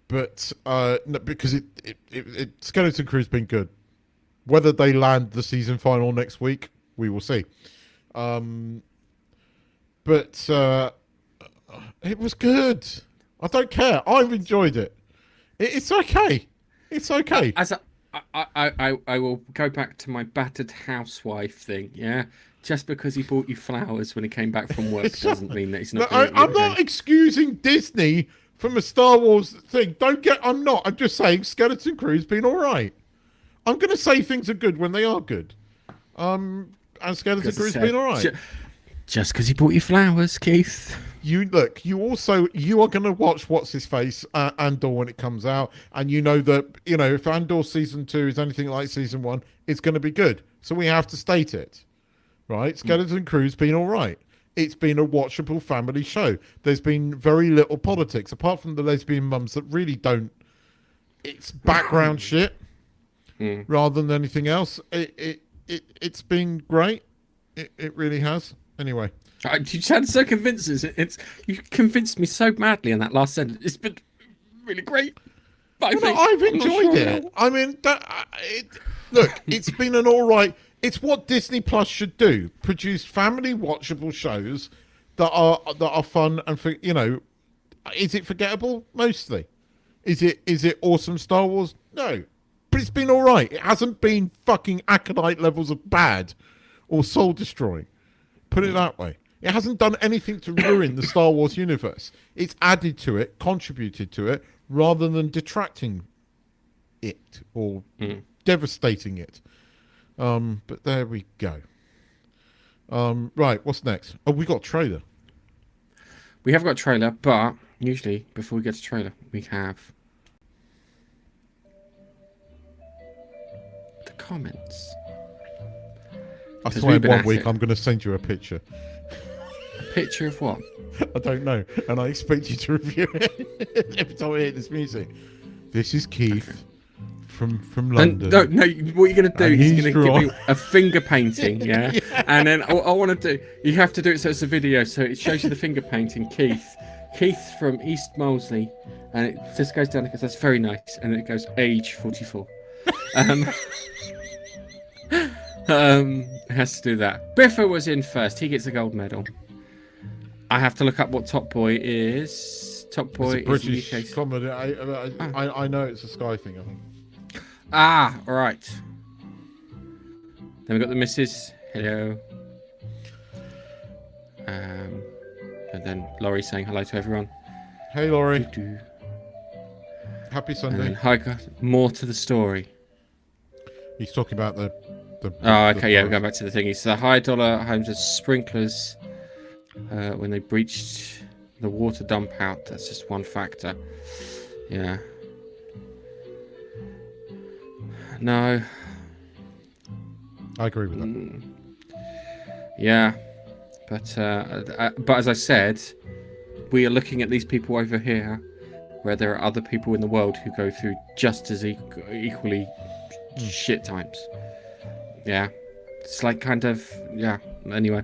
But no, because it Skeleton Crew's been good. Whether they land the season final next week, we will see. But it was good. I don't care. I've enjoyed it. It's okay. It's okay. I will go back to my battered housewife thing. Yeah, just because he bought you flowers when he came back from work doesn't mean that he's not. No, I'm not excusing Disney from a Star Wars thing. I'm not. I'm just saying Skeleton Crew's been all right. I'm going to say things are good when they are good. And Skeleton Crew's been all right. Just because he bought you flowers, Keith. You are going to watch What's His Face Andor when it comes out, and you know that if Andor season 2 is anything like season 1, it's going to be good. So we have to state it, right? Skeleton Crew's been all right. It's been a watchable family show. There's been very little politics apart from the lesbian mums that really don't. It's background shit rather than anything else. It's been great. It really has. Anyway. You sound so convincing. You convinced me so madly in that last sentence. It's been really great. I've enjoyed it. I mean, look, it's been an all right. It's what Disney Plus should do: produce family watchable shows that are fun and is it forgettable? Mostly. Is it awesome Star Wars? No, but it's been all right. It hasn't been fucking Acolyte levels of bad or soul destroying. Put it that way. It hasn't done anything to ruin the Star Wars universe. It's added to it, contributed to it, rather than detracting it or devastating it. But there we go. Right, what's next? Oh, we got a trailer. We have got a trailer, but usually before we get to trailer, we have the comments. I swear one week I'm going to send you a picture. A picture of what? I don't know, and I expect you to review it every time I hear this music. This is Keith from London. No, what you're going to do is you're going to give me a finger painting, yeah? And then I want to do, you have to do it so it's a video, so it shows you the finger painting, Keith from East Molesley, and it just goes down because that's very nice, and it goes age 44. It has to do that. Biffa was in first. He gets a gold medal. I have to look up what Top Boy is. Top Boy it's a British is UK. comedy. I know it's a Sky thing, I think. Ah, right. Then we've got the Mrs. Hello. And then Laurie saying hello to everyone. Hey, Laurie. Doo-doo. Happy And Sunday. then, hi, guys. More to the story. He's talking about the Oh, okay, yeah, we're going back to the thing. It's the high dollar homes of sprinklers when they breached the water dump out. That's just one factor. Yeah. No. I agree with that. Yeah. But as I said, we are looking at these people over here where there are other people in the world who go through just as equally shit times. Yeah, it's like kind of, yeah, anyway.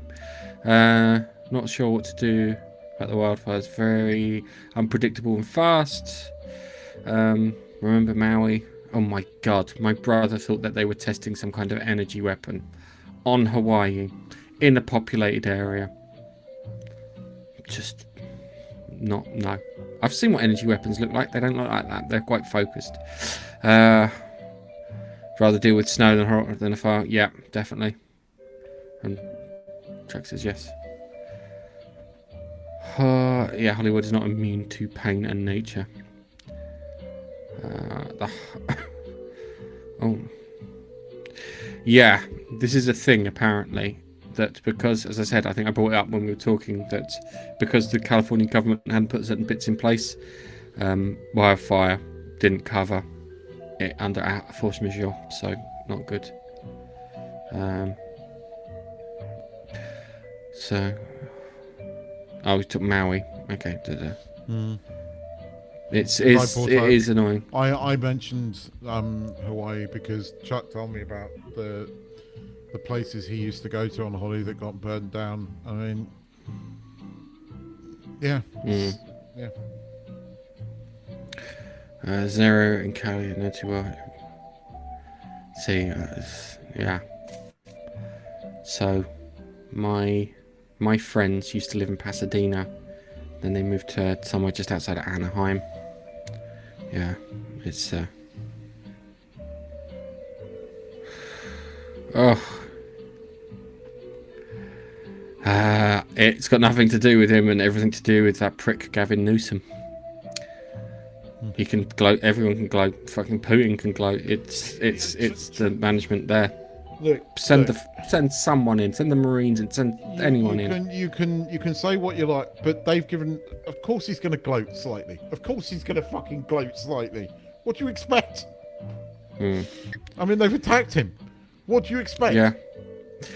Not sure what to do about the wildfires. Very unpredictable and fast. Remember Maui? Oh my god, my brother thought that they were testing some kind of energy weapon on Hawaii in a populated area. Just no. I've seen what energy weapons look like. They don't look like that. They're quite focused. Rather deal with snow than a fire. Yeah, definitely. And Chuck says yes. Yeah, Hollywood is not immune to pain and nature. Oh. Yeah, this is a thing apparently. That because, as I said, I think I brought it up when we were talking, that because the California government hadn't put certain bits in place, wildfire didn't cover it under a force majeure, so not good. We took Maui. Okay, it is annoying. I mentioned Hawaii because Chuck told me about the places he used to go to on holiday that got burned down. I mean, yeah. Zero in Cali, no too well. See, yeah. So, my friends used to live in Pasadena. Then they moved to somewhere just outside of Anaheim. Yeah, it's it's got nothing to do with him and everything to do with that prick Gavin Newsom. He can gloat. Everyone can gloat. Fucking Putin can gloat. It's the management there. Look, send someone in. Send the Marines in. Send anyone in. You can say what you like, but they've given. Of course, he's going to gloat slightly. Of course, he's going to fucking gloat slightly. What do you expect? I mean, they've attacked him. What do you expect? Yeah.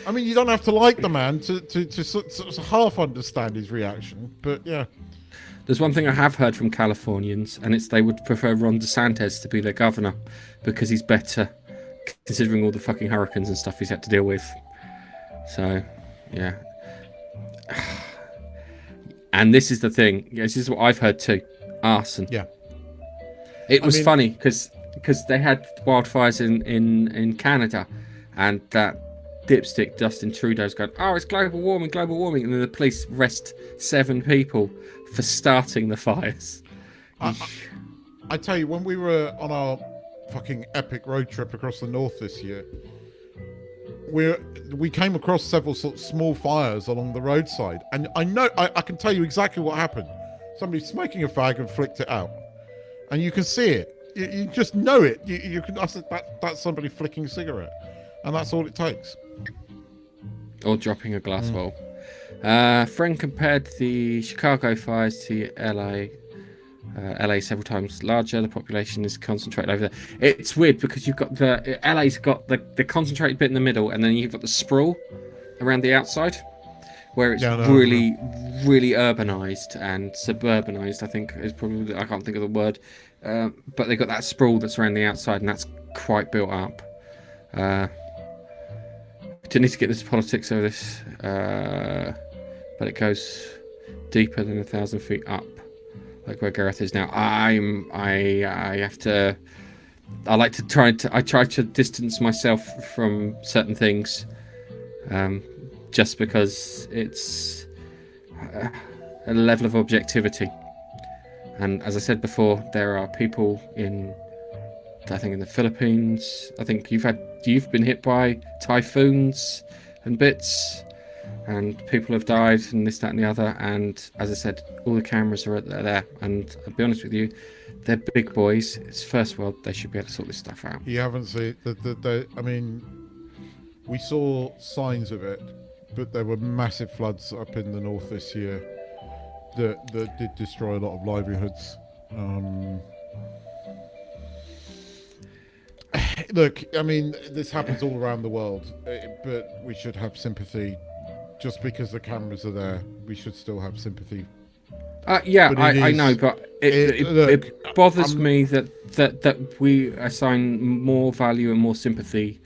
I mean, you don't have to like the man to sort of half understand his reaction, but yeah. There's one thing I have heard from Californians, and it's they would prefer Ron DeSantis to be their governor because he's better, considering all the fucking hurricanes and stuff he's had to deal with. So, yeah. And this is the thing. This is what I've heard too. Arson. Yeah. It was funny because they had wildfires in Canada, and that dipstick Justin Trudeau's going, oh, it's global warming, and then the police arrest 7 people for starting the fires. I tell you, when we were on our fucking epic road trip across the north this year, we came across several sort of small fires along the roadside, and I can tell you exactly what happened. Somebody's smoking a fag and flicked it out, and you can see it. You just know it. You can. That's somebody flicking a cigarette, and that's all it takes. Or dropping a glass bowl. Friend compared the Chicago fires to LA. LA several times larger. The population is concentrated over there. It's weird because you've got LA's got the concentrated bit in the middle, and then you've got the sprawl around the outside, where it's really urbanized and suburbanized. I think is probably, I can't think of the word, but they've got that sprawl that's around the outside, and that's quite built up. Didn't need to get into politics over this, but it goes deeper than 1,000 feet up, like where Gareth is now. I try to distance myself from certain things, just because it's a level of objectivity. And as I said before, there are people in the Philippines. I think you've been hit by typhoons and bits, and people have died, and this, that, and the other. And as I said, all the cameras are there. And I'll be honest with you, they're big boys. It's first world. They should be able to sort this stuff out. You haven't seen I mean, we saw signs of it, but there were massive floods up in the north this year that did destroy a lot of livelihoods. Look, I mean, this happens all around the world, but we should have sympathy. Just because the cameras are there, we should still have sympathy. I know, but it bothers me that we assign more value and more sympathy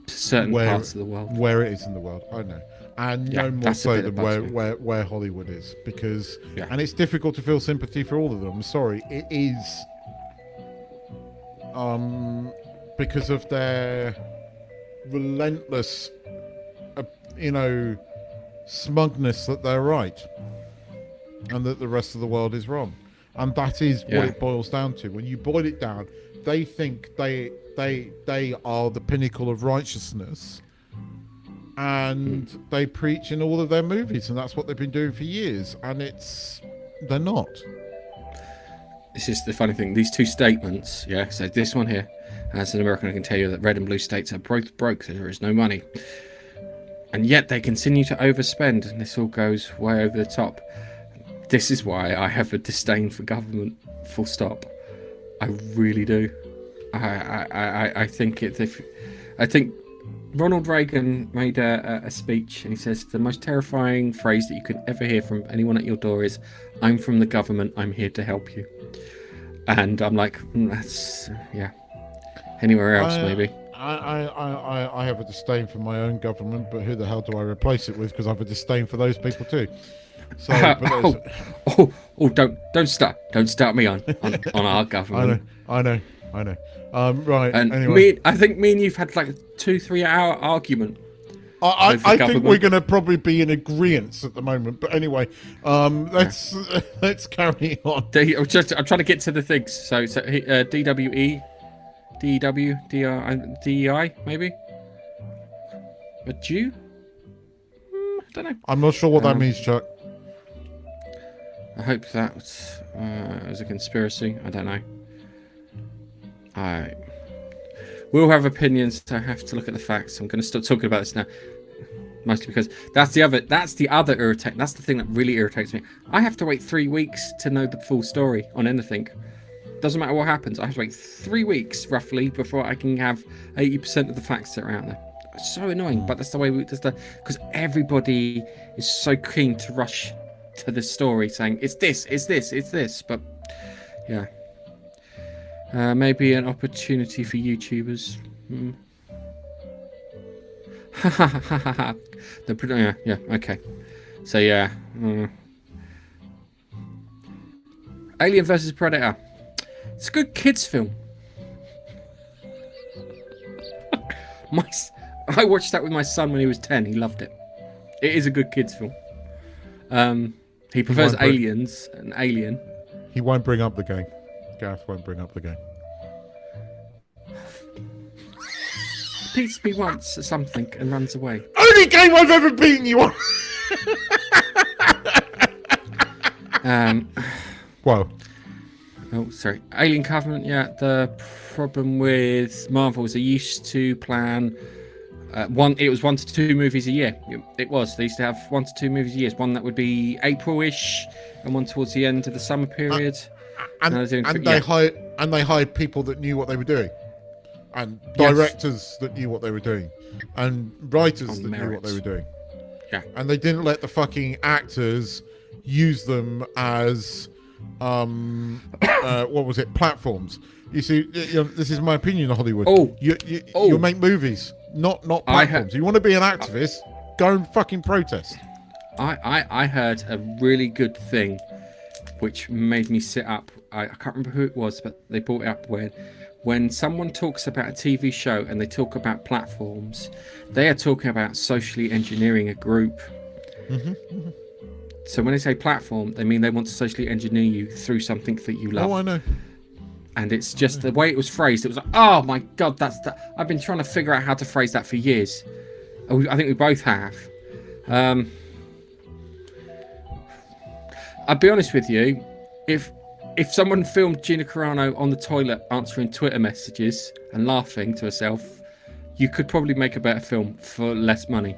to certain parts of the world. Where it is in the world, I know. And no more so than where Hollywood is. Because, and it's difficult to feel sympathy for all of them. I'm sorry, it is... because of their relentless, smugness that they're right and that the rest of the world is wrong. And that is what it boils down to. When you boil it down, they think they are the pinnacle of righteousness, and they preach in all of their movies, and that's what they've been doing for years, and they're not. This is the funny thing. These two statements, so this one here, as an American, I can tell you that red and blue states are both broke. There is no money. And yet they continue to overspend, and this all goes way over the top. This is why I have a disdain for government, full stop. I really do. I think Ronald Reagan made a speech, and he says, the most terrifying phrase that you could ever hear from anyone at your door is, I'm from the government, I'm here to help you. And I'm like, that's, anywhere else maybe. I have a disdain for my own government, but who the hell do I replace it with? Because I have a disdain for those people too. So, don't start me on our government. I know. Right. And anyway, I think me and you've had like a 2-3 hour argument. I think we're going to probably be in agreement at the moment. But anyway, let's carry on. I'm trying to get to the things. So DWE. DEW, DEI, maybe? A Jew? I don't know. I'm not sure what that means, Chuck. I hope that was a conspiracy. I don't know. We'll have opinions, so I have to look at the facts. I'm going to stop talking about this now. Mostly because that's the other irritate. That's the thing that really irritates me. I have to wait 3 weeks to know the full story on anything. Doesn't matter what happens. I have to wait 3 weeks roughly before I can have 80% of the facts that are out there. It's so annoying, but that's the way because everybody is so keen to rush to this story, saying it's this. But maybe an opportunity for YouTubers. Okay. So Alien versus Predator. It's a good kids film. I watched that with my son when he was 10. He loved it. It is a good kids film. He prefers Aliens and Alien. He won't bring up the game. Gareth won't bring up the game. Beats me once at something and runs away. Only game I've ever beaten you on. Whoa. Oh, sorry. Alien Covenant. Yeah. The problem with Marvel is they used to plan it was 1 to 2 movies a year. It was. They used to have 1 to 2 movies a year. One that would be April-ish, and one towards the end of the summer period. They hired people that knew what they were doing, and directors that knew what they were doing, and writers that knew what they were doing. Yeah. And they didn't let the fucking actors use them as what was it? Platforms. You see, this is my opinion on Hollywood. You make movies, not platforms. You want to be an activist, go and fucking protest. I heard a really good thing which made me sit up. I can't remember who it was, but they brought it up when someone talks about a TV show and they talk about platforms, they are talking about socially engineering a group. So when they say platform, they mean they want to socially engineer you through something that you love. Oh, I know. And it's just the way it was phrased. It was like, oh my God, I've been trying to figure out how to phrase that for years. I think we both have. I'll be honest with you. If someone filmed Gina Carano on the toilet answering Twitter messages and laughing to herself, you could probably make a better film for less money.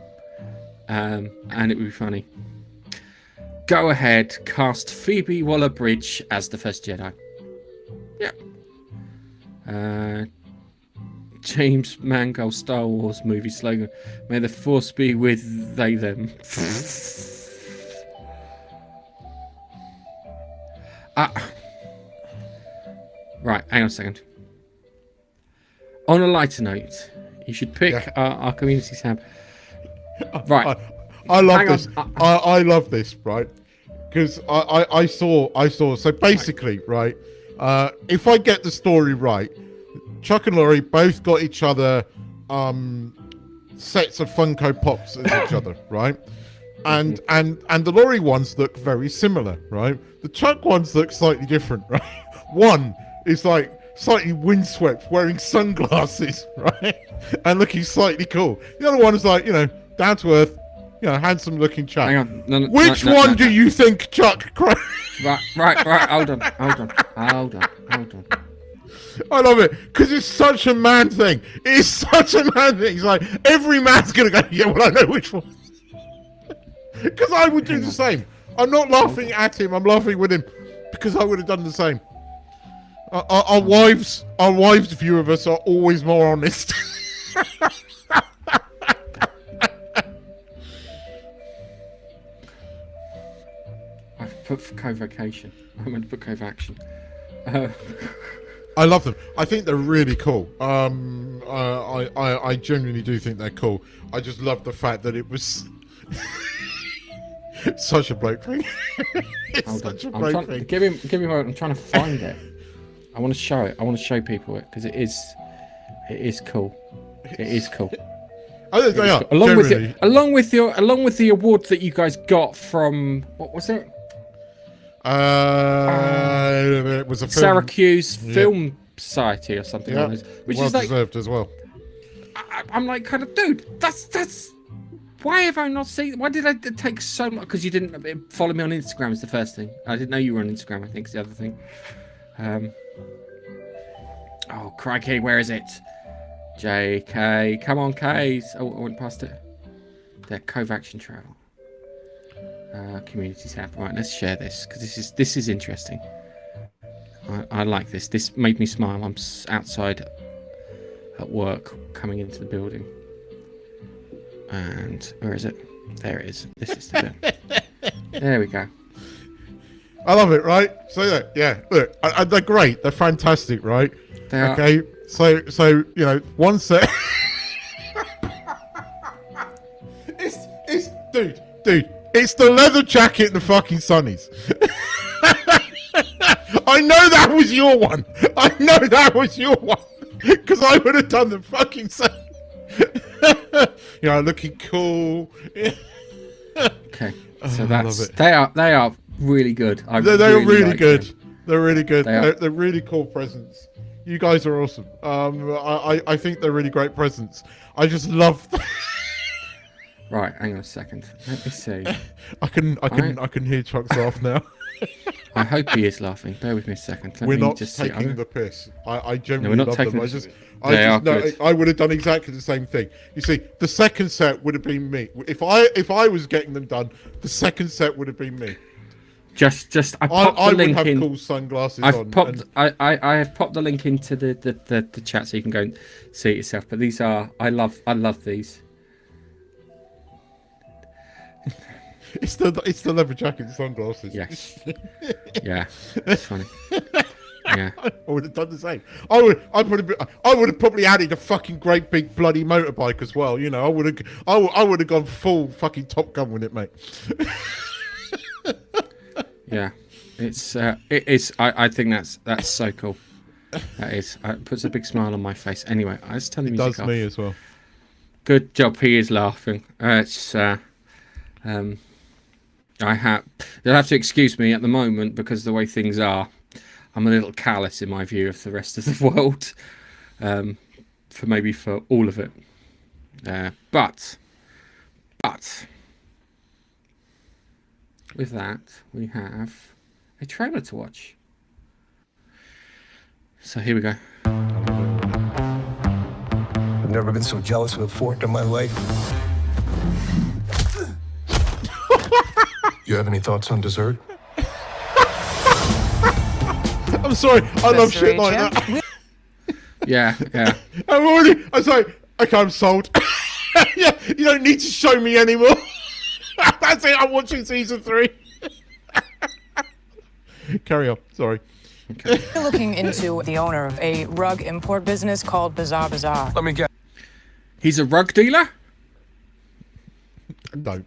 And it would be funny. Go ahead, cast Phoebe Waller-Bridge as the first Jedi. Yep. James Mangold Star Wars movie slogan: "May the Force be with they them." Right, hang on a second. On a lighter note, you should pick our community tab. Right. I love this. I love this, right? Because I saw. So basically, right, if I get the story right, Chuck and Laurie both got each other sets of Funko Pops as each other, right? And the Laurie ones look very similar, right? The Chuck ones look slightly different, right? One is like slightly windswept, wearing sunglasses, right? And looking slightly cool. The other one is like, down to earth, handsome looking Chuck. Hang on. No, Which one do you think Chuck? Right. Hold on. I love it because it's such a man thing. It's such a man thing. It's like every man's gonna go, yeah, well, I know which one. Because I would do the same. I'm not laughing at him. I'm laughing with him because I would have done the same. Our wives' view of us are always more honest. I've put co-vocation. I meant to put co-vaction. I love them. I think they're really cool. I genuinely do think they're cool. I just love the fact that it was such a bloke thing. It's such a bloke thing. Give me a moment. I'm trying to find it. I want to show it. I want to show people it because it is cool. It is cool. I think they are. Along with the award that you guys got from what was it? It was a film. Syracuse Film Society or something like that, which well is like deserved as well. I'm like, kind of, dude, that's why have I not seen? Why did I take so much? Because you didn't follow me on Instagram is the first thing. I didn't know you were on Instagram. I think is the other thing. Oh crikey, where is it? JK, come on, K's. Oh, I went past it. There, Covaction Travel. Community tab. Right, let's share this because this is interesting. I like this. This made me smile. I'm outside at work, coming into the building. And where is it? There it is. This is the bit. There we go. I love it, right? So yeah, look, they're great. They're fantastic, right? They are. Okay, so one set. it's dude. It's the leather jacket and the fucking sunnies. I know that was your one. Because I would have done the fucking same. looking cool. Okay, so I that's love it. they are really good. They're really like good. them. They're really good. They are. They're really cool presents. You guys are awesome. I think they're really great presents. I just love. Right, hang on a second. Let me see. I can hear Chuck's laugh now. I hope he is laughing. Bear with me a second. Let We're me not just see. taking the piss. I No, genuinely we're not love taking them. the- I They just are know good. I would have done exactly the same thing. You see, the second set would have been me. If I was getting them done, the second set would have been me. Just I popped I the would link have in. cool sunglasses I've on. popped. I have popped the link into the chat so you can go and see it yourself. But these are I love these. It's the leather jacket and sunglasses. Yes. Yeah. It's funny. Yeah. I would have done the same. I would have probably added a fucking great big bloody motorbike as well. I would have gone full fucking Top Gun with it, mate. Yeah. It is. I think that's so cool. That is. It puts a big smile on my face. Anyway, I just turn the music Does off. me as well. Good job. He is laughing. You'll have to excuse me at the moment because the way things are, I'm a little callous in my view of the rest of the world. For all of it. But with that, we have a trailer to watch. So here we go. I've never been so jealous of a fork in my life. You have any thoughts on dessert? I'm sorry. I love shit like that. Yeah. I'm sorry. Okay, I'm sold. Yeah, you don't need to show me anymore. That's it. I'm watching season 3. Carry on. Sorry. We're looking into the owner of a rug import business called Bazaar Bazaar. Let me guess. He's a rug dealer? Don't.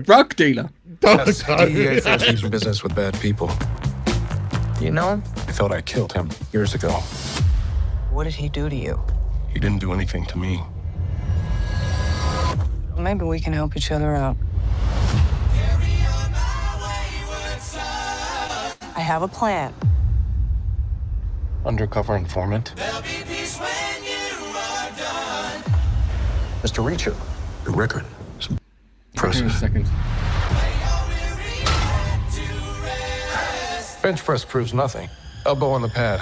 Rug dealer? Yes, Don't. DEA thinks he's in business with bad people. You know him? I thought I killed him years ago. What did he do to you? He didn't do anything to me. Maybe we can help each other out. I have a plan. Undercover informant. Mr. Reacher, your record is Hang on impressive. a second. Bench press proves nothing. Elbow on the pad.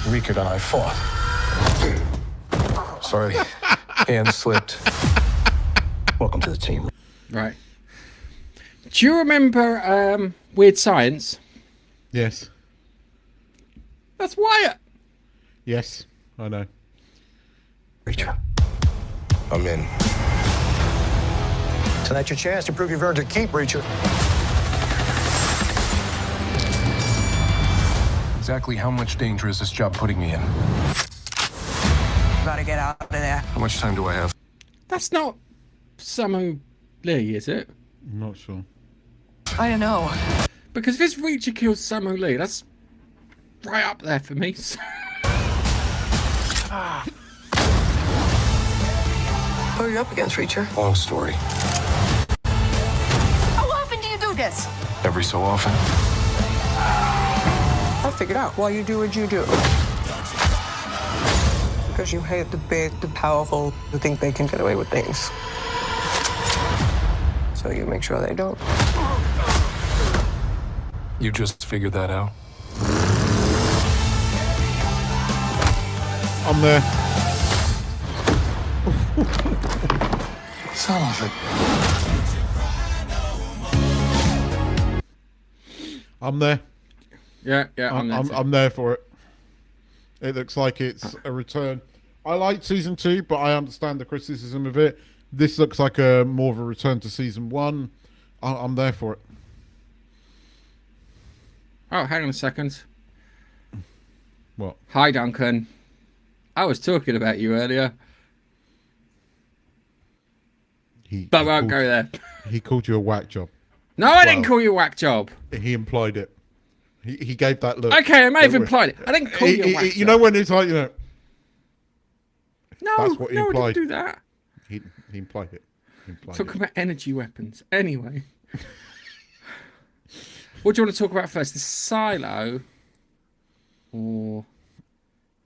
Reacher and I fought. Sorry, hand slipped. Welcome to the team. Right. Do you remember Weird Science? Yes. That's Wyatt. Yes. I know. Reacher, I'm in. Tonight's your chance to prove you've earned your keep, Reacher. Exactly how much danger is this job putting me in? Gotta get out of there. How much time do I have? That's not Samu Lee, is it? I'm not sure. I don't know. Because if this Reacher kills Samu Lee, that's right up there for me. Who are you up against, Reacher? Long story. How often do you do this? Every so often. I figured out why you do what you do. Because you hate the big, the powerful, who think they can get away with things. So you make sure they don't. You just figured that out? I'm there. Son of a... I'm there. Yeah, I'm there for it. It looks like it's a return. I like season 2, but I understand the criticism of it. This looks like a more of a return to season 1. I'm there for it. Oh, hang on a second. What? Hi, Duncan. I was talking about you earlier, but we won't go there. He called you a whack job. No, I didn't call you a whack job. He implied it. He gave that look. Okay, I may have implied it. I didn't call you a whack job. You know when it's like, No, That's what he no, I implied. didn't do that. He implied it. Talk about energy weapons. Anyway. What do you want to talk about first? The Silo or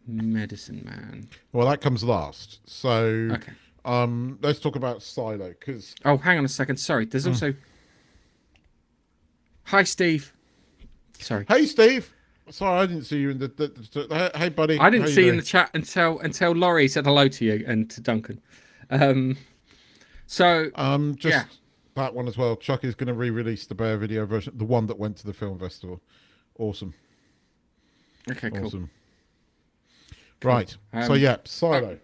Medicine Man? Well, that comes last. So, Okay. let's talk about Silo, because... Oh, hang on a second. Sorry. There's also... Hi, Steve. Sorry. Hey, Steve. Sorry, I didn't see you in the hey, buddy. I didn't How you see you in doing? the chat until Laurie said hello to you and to Duncan. Just yeah. that one as well. Chuck is going to re-release the Bear video version, the one that went to the film festival. Awesome. Okay, cool. Awesome. Right. So yeah, Silo.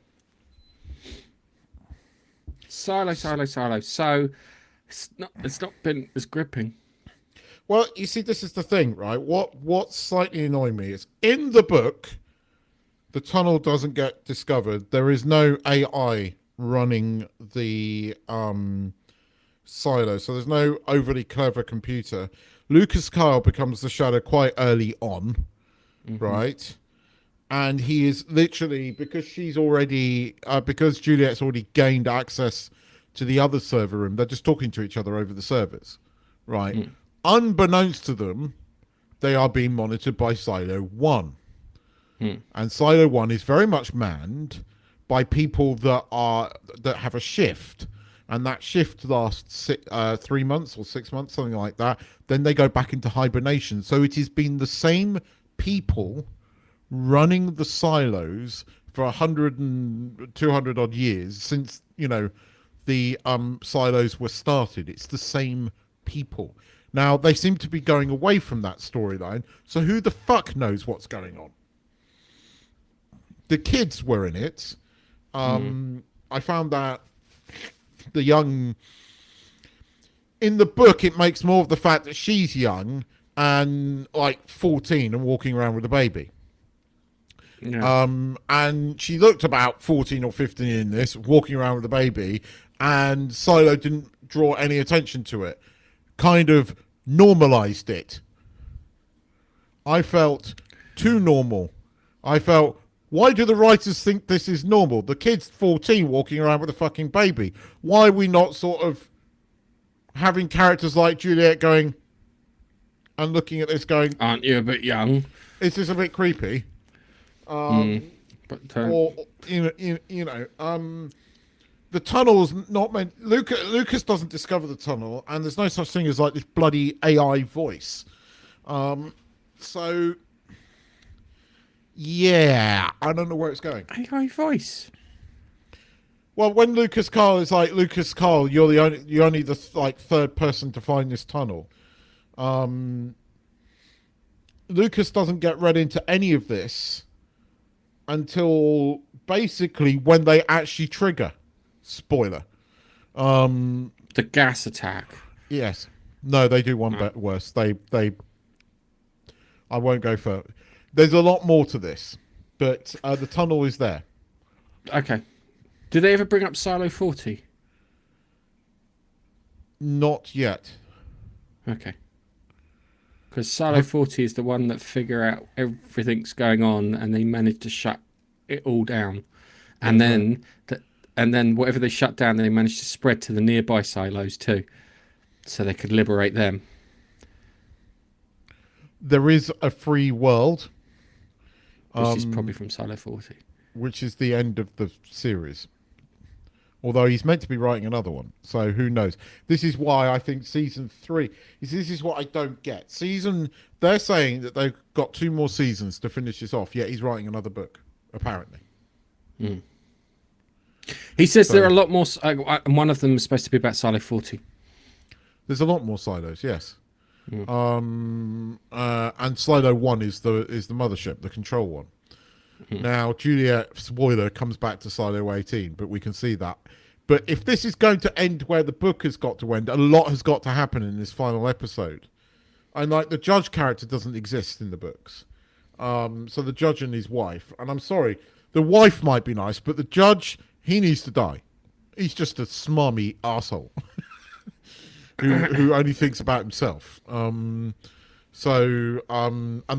Silo. So it's not been as gripping. Well, you see, this is the thing, right? What's slightly annoying me is in the book, the tunnel doesn't get discovered. There is no AI running the silo, so there's no overly clever computer. Lucas Kyle becomes the Shadow quite early on, right? And he is literally, because because Juliet's already gained access to the other server room, they're just talking to each other over the servers, right? Unbeknownst to them, they are being monitored by Silo 1. And Silo 1 is very much manned by people that have a shift. And that shift lasts 3 months or 6 months, something like that. Then they go back into hibernation. So it has been the same people running the silos for 100 and 200 odd years since, the silos were started. It's the same people. Now, they seem to be going away from that storyline, so who the fuck knows what's going on? The kids were in it. I found that the young... In the book, it makes more of the fact that she's young and, 14 and walking around with a baby. Yeah. And she looked about 14 or 15 in this, walking around with a baby, and Silo didn't draw any attention to it. Kind of normalized it. I felt too normal. I felt, why do the writers think this is normal? The kid's 14 walking around with a fucking baby. Why are we not sort of having characters like Juliet going and looking at this going, aren't you a bit young? Is this a bit creepy? But Or, the tunnel's not meant... Lucas doesn't discover the tunnel, and there's no such thing as, this bloody AI voice. So, yeah, I don't know where it's going. AI voice. Well, when Lucas Carl is like, Lucas Carl, you're only the third person to find this tunnel. Lucas doesn't get read into any of this until basically when they actually trigger. Spoiler. The gas attack. Yes. No, they do one bit worse. They I won't go further. There's a lot more to this, but the tunnel is there. Okay. Did they ever bring up Silo 40? Not yet. Okay. Because Silo 40 is the one that figure out everything's going on and they manage to shut it all down. And then whatever they shut down, they managed to spread to the nearby silos too. So they could liberate them. There is a free world. Which is probably from Silo 40. Which is the end of the series. Although he's meant to be writing another one. So who knows? This is why I think season 3... This is what I don't get. They're saying that they've got 2 more seasons to finish this off, yet he's writing another book, apparently. He says there are a lot more... and one of them is supposed to be about Silo 40. There's a lot more silos, yes. And Silo 1 is the mothership, the control one. Now, Juliet, spoiler, comes back to Silo 18, but we can see that. But if this is going to end where the book has got to end, a lot has got to happen in this final episode. And, the judge character doesn't exist in the books. So the judge and his wife, and I'm sorry, the wife might be nice, but the judge, he needs to die. He's just a smarmy arsehole who only thinks about himself. And the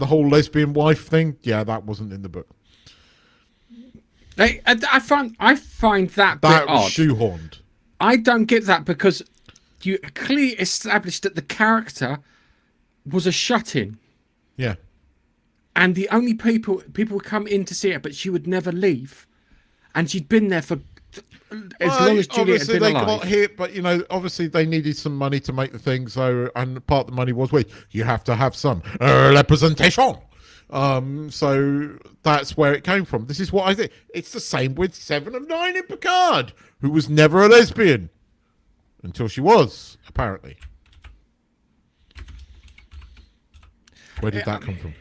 whole lesbian wife thing, yeah, that wasn't in the book. I find that That bit was odd. shoehorned. I don't get that because you clearly established that the character was a shut-in, Yeah. and the only people would come in to see it, but she would never leave, and she'd been there for as long as Juliet had obviously been they alive. got hit, but obviously they needed some money to make the thing. So, and part of the money was, you have to have some representation. So that's where it came from. This is what I think. It's the same with 7 of 9 in Picard, who was never a lesbian until she was, apparently. Where did that come from?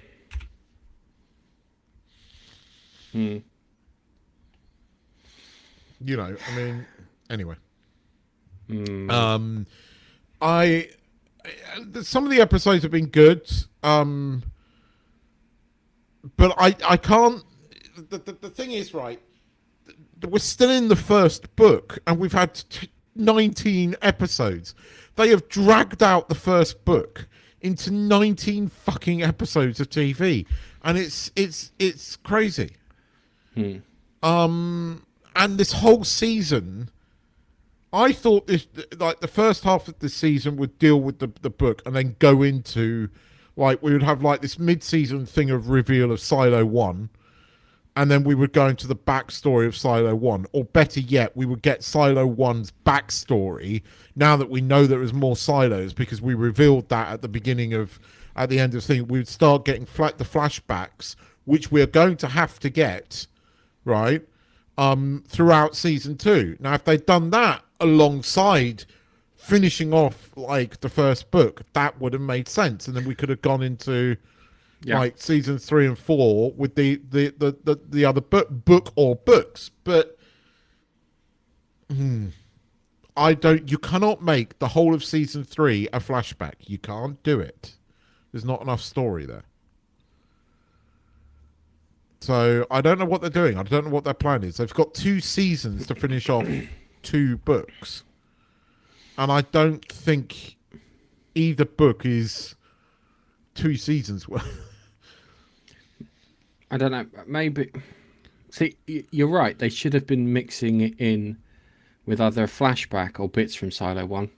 Anyway. Some of the episodes have been good, but I can't. The thing is, right? We're still in the first book, and we've had 19 episodes. They have dragged out the first book into 19 fucking episodes of TV, and it's crazy. And this whole season, I thought the first half of the season would deal with the book and then go into, we would have this mid-season thing of reveal of Silo 1, and then we would go into the backstory of Silo 1, or better yet, we would get Silo 1's backstory now that we know there is more silos, because we revealed that at the end of the thing. We would start getting the flashbacks, which we're going to have to get, right? Throughout season 2. Now, if they'd done that alongside finishing off the first book, that would have made sense, and then we could have gone into seasons 3 and 4 with the other book or books. But you cannot make the whole of season 3 a flashback. You can't do it. There's not enough story there. So I don't know what they're doing. I don't know what their plan is. They've got 2 seasons to finish off 2 books. And I don't think either book is 2 seasons worth. I don't know. Maybe. See, you're right. They should have been mixing it in with other flashback or bits from Silo 1.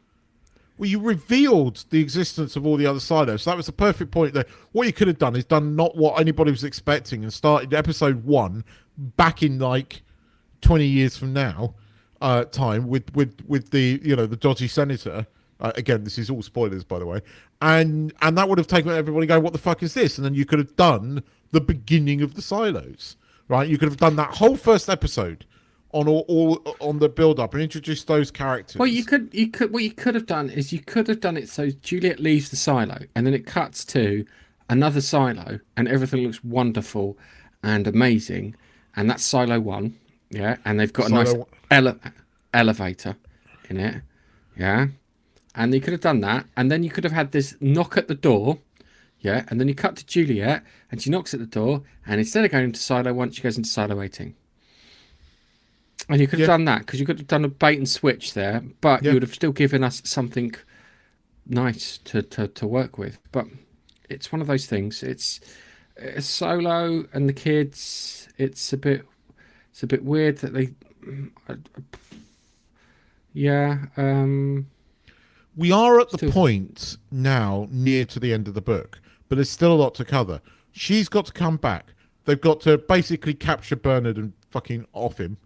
Well, you revealed the existence of all the other silos. So that was the perfect point there. What you could have done is done not what anybody was expecting and started episode 1 back in 20 years from now time with the the dodgy senator. Again, this is all spoilers, by the way. And that would have taken everybody going, what the fuck is this? And then you could have done the beginning of the silos, right? You could have done that whole first episode on all on the build up and introduced those characters. Well, what you could have done is you could have done it so Juliet leaves the silo and then it cuts to another silo and everything looks wonderful and amazing, and that's Silo 1, yeah, and they've got a nice elevator in it, yeah, and you could have done that, and then you could have had this knock at the door, yeah, and then you cut to Juliet and she knocks at the door, and instead of going into Silo 1, she goes into Silo 18. And you could have done that, because you could have done a bait and switch there, but you would have still given us something nice to work with. But it's one of those things. It's Solo and the kids. It's a bit weird that they. We are at the point now near to the end of the book, but there's still a lot to cover. She's got to come back. They've got to basically capture Bernard and fucking off him.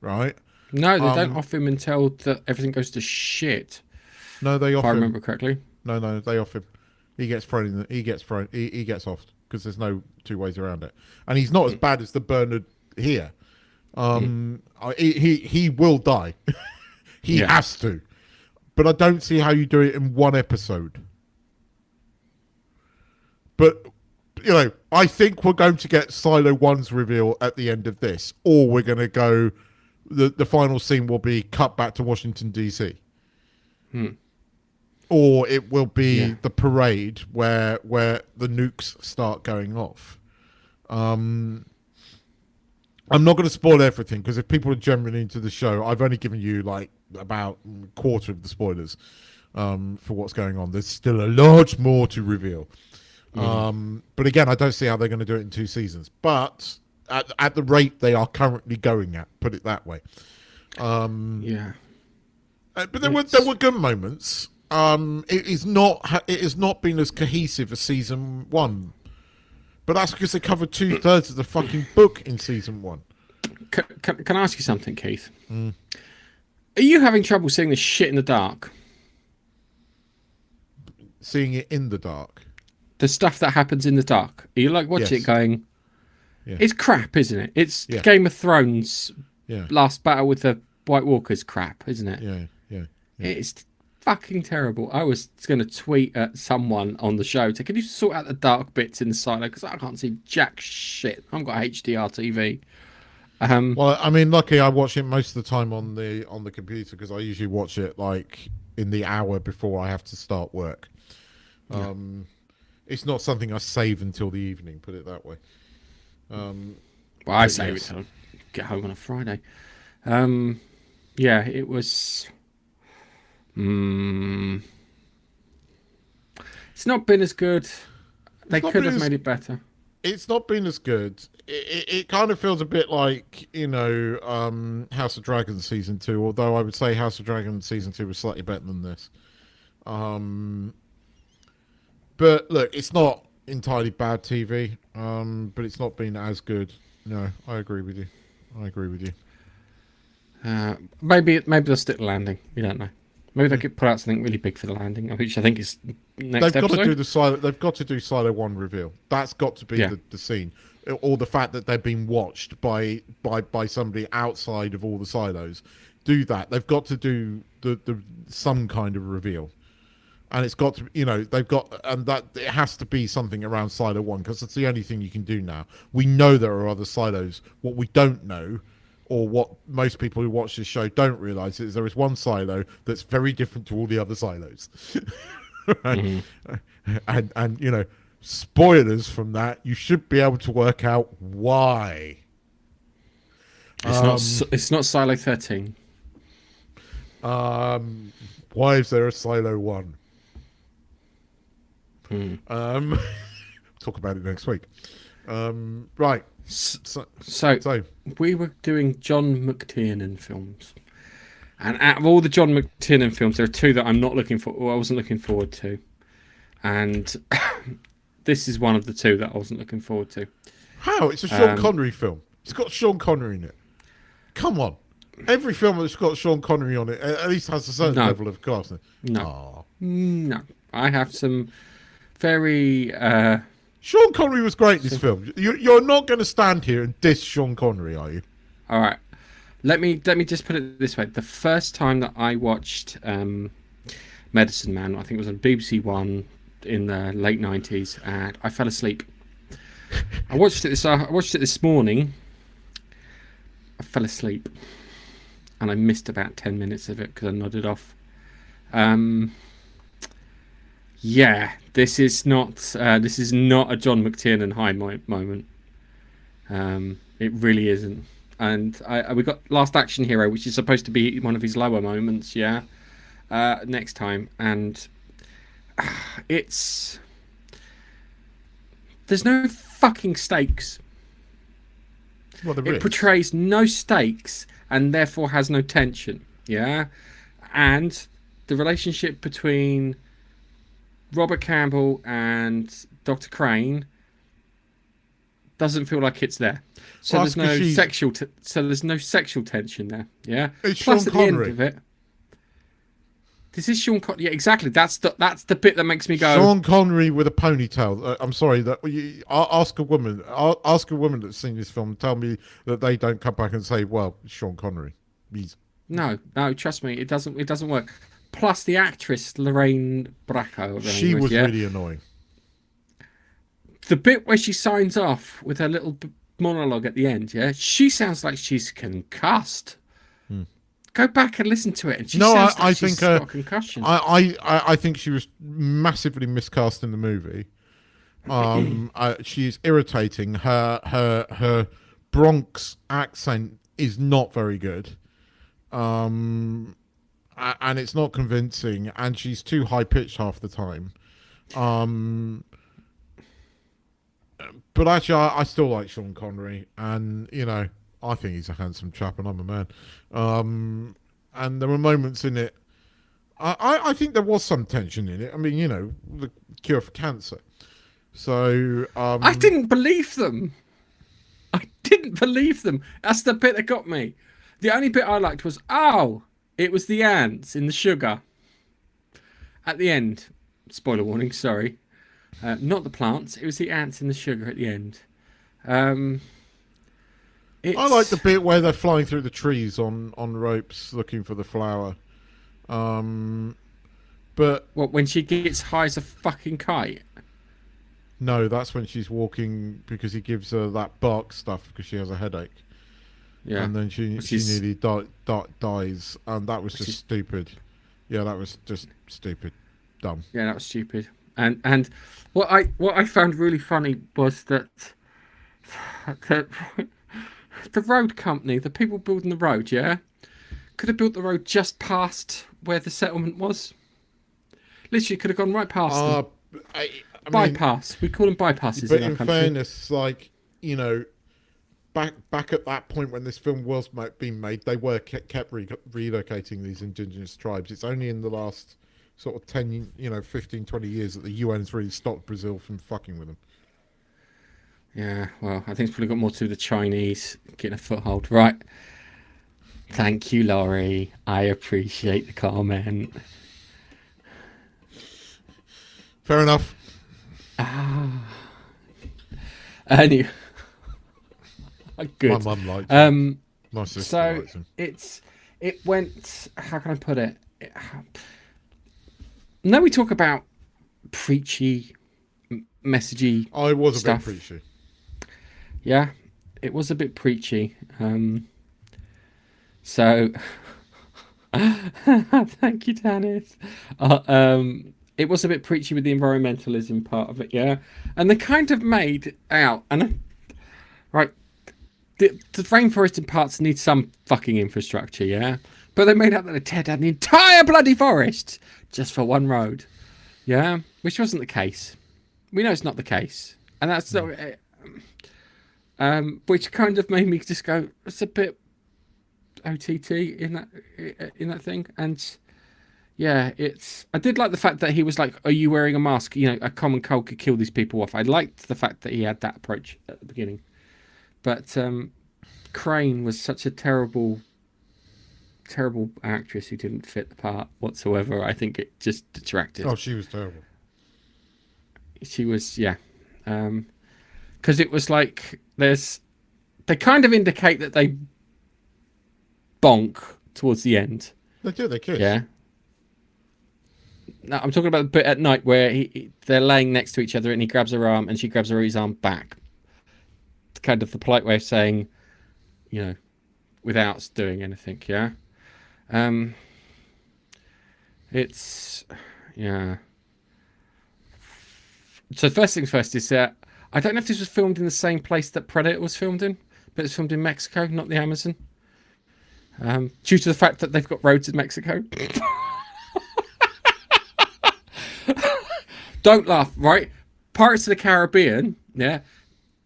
Right? No, they don't off him until everything goes to shit. No, they off him. If I remember correctly. No, they off him. He gets thrown. He gets offed because there's no 2 ways around it. And he's not as bad as the Bernard here. He will die. He has to. But I don't see how you do it in 1 episode. But I think we're going to get Silo 1's reveal at the end of this, or we're going to go. The final scene will be cut back to Washington, D.C. Or it will be the parade where the nukes start going off. I'm not going to spoil everything, because if people are generally into the show, I've only given you about a quarter of the spoilers for what's going on. There's still a lot more to reveal. But again, I don't see how they're going to do it in 2 seasons. But at the rate they are currently going at. Put it that way. Yeah. But there were good moments. It has not been as cohesive as season 1, but that's because they covered 2/3 of the fucking book in season 1. Can I ask you something, Keith? Are you having trouble seeing this shit in the dark? Seeing it in the dark. The stuff that happens in the dark. Are you like watching it going, Yeah. it's crap, isn't it? It's Yeah. Game of Thrones Yeah. last battle with the White Walkers crap, isn't it? Yeah. It's fucking terrible. I was going to tweet at someone on the show to, can you sort out the dark bits in the silo? Because I can't see jack shit. I haven't got HDR TV. Well, I mean, luckily I watch it most of the time on the computer because I usually watch it like in the hour before I have to start work. It's not something I save until the evening. Put it that way. Well, I save yes. it till I get home on a Friday. Yeah, it was. It's not been as good. They could have made it better. It's not been as good. It kind of feels a bit like, House of Dragons season 2, although I would say House of Dragons season 2 was slightly better than this. But look, it's not entirely bad TV, but it's not been as good. No, I agree with you. Maybe they'll stick the landing. You don't know. Maybe they could put out something really big for the landing, which I think is next They've episode. got to do the silo. They've got to do Silo 1 reveal. That's got to be the scene, or the fact that they're being watched by somebody outside of all the silos. Do that. They've got to do the some kind of reveal, and it's got to they've got, and that it has to be something around Silo 1 because it's the only thing you can do now. We know there are other silos. What we don't know, or what most people who watch this show don't realise, is there is one silo that's very different to all the other silos. and spoilers from that, you should be able to work out why. It's not Silo 13. Why is there a Silo 1? Talk about it next week. Right. So We were doing John McTiernan films, and out of all the John McTiernan films, there are two that I'm not looking for. Or I wasn't looking forward to, and this is one of the two that I wasn't looking forward to. How? It's a Sean Connery film. It's got Sean Connery in it. Come on. Every film that's got Sean Connery on it at least has a certain level of casting. No. I have some very. Sean Connery was great in this film. You're not going to stand here and diss Sean Connery, are you? All right. Let me just put it this way. The first time that I watched Medicine Man, I think it was on BBC One in the late 90s, and I fell asleep. I watched it this morning. I fell asleep, and I missed about 10 minutes of it because I nodded off. Yeah, this is not a John McTiernan high moment. It really isn't. And we got Last Action Hero, which is supposed to be one of his lower moments. Yeah, next time, and there's no fucking stakes. Well, it portrays no stakes and therefore has no tension. Yeah, and the relationship between Robert Campbell and Dr. Crane doesn't feel like it's there. So there's no sexual. So there's no sexual tension there. Yeah. It's Plus, Sean at Connery. the end of it, this is Sean Connery. Yeah, exactly. That's the bit that makes me go. Sean Connery with a ponytail. I'm sorry that ask a woman that's seen this film. Tell me that they don't come back and say, "Well, it's Sean Connery." No. Trust me, it doesn't work. Plus, the actress Lorraine Bracco. She was really annoying. The bit where she signs off with her little monologue at the end, yeah, she sounds like she's concussed. Go back and listen to it, and she sounds like she's got a concussion. I think she was massively miscast in the movie. She's irritating. Her Bronx accent is not very good. And it's not convincing, and she's too high pitched half the time. But actually, I still like Sean Connery, and I think he's a handsome chap, and I'm a man. And there were moments in it. I think there was some tension in it. I mean, the cure for cancer. So I didn't believe them. That's the bit that got me. The only bit I liked was, it was the ants in the sugar at the end. Spoiler warning, sorry. Not the plants. It was the ants in the sugar at the end. I like the bit where they're flying through the trees on ropes looking for the flower. But when she gets high as a fucking kite? No, that's when she's walking because he gives her that bark stuff because she has a headache. Yeah, and then she nearly dies, and that was just stupid. Yeah, that was just stupid, dumb. Yeah, that was stupid. And what I found really funny was that the road company, the people building the road, could have built the road just past where the settlement was. Literally, could have gone right past them. Bypass. We call them bypasses. But in fairness, back at that point when this film was being made, they were kept relocating these indigenous tribes. It's only in the last sort of 10, 15, 20 years that the UN's really stopped Brazil from fucking with them. Yeah, well, I think it's probably got more to do with the Chinese getting a foothold. Right. Thank you, Laurie. I appreciate the comment. Fair enough. Anyway. Good. My mum liked him. My sister likes him. It went, how can I put it? Now we talk about preachy, messagey I was stuff. A bit preachy. Yeah, it was a bit preachy. So, thank you, Tannis. It was a bit preachy with the environmentalism part of it, yeah. And they kind of made out, right, the rainforest in parts need some fucking infrastructure, yeah. But they made out that they tear down the entire bloody forest just for one road, yeah, which wasn't the case. We know it's not the case, and that's which kind of made me just go, it's a bit OTT in that thing. And yeah, I did like the fact that he was like, are you wearing a mask? A common cold could kill these people off. I liked the fact that he had that approach at the beginning. But Crane was such a terrible actress who didn't fit the part whatsoever. I think it just detracted. Oh, she was terrible. She was, yeah. Because it was like, they kind of indicate that they bonk towards the end. They do, they kiss. Yeah. No, I'm talking about the bit at night where they're laying next to each other and he grabs her arm and she grabs his arm back. It's kind of the polite way of saying, without doing anything, yeah. It's, yeah. So first things first is that I don't know if this was filmed in the same place that Predator was filmed in, but it's filmed in Mexico, not the Amazon. Due to the fact that they've got roads in Mexico. Don't laugh, right? Pirates of the Caribbean, yeah.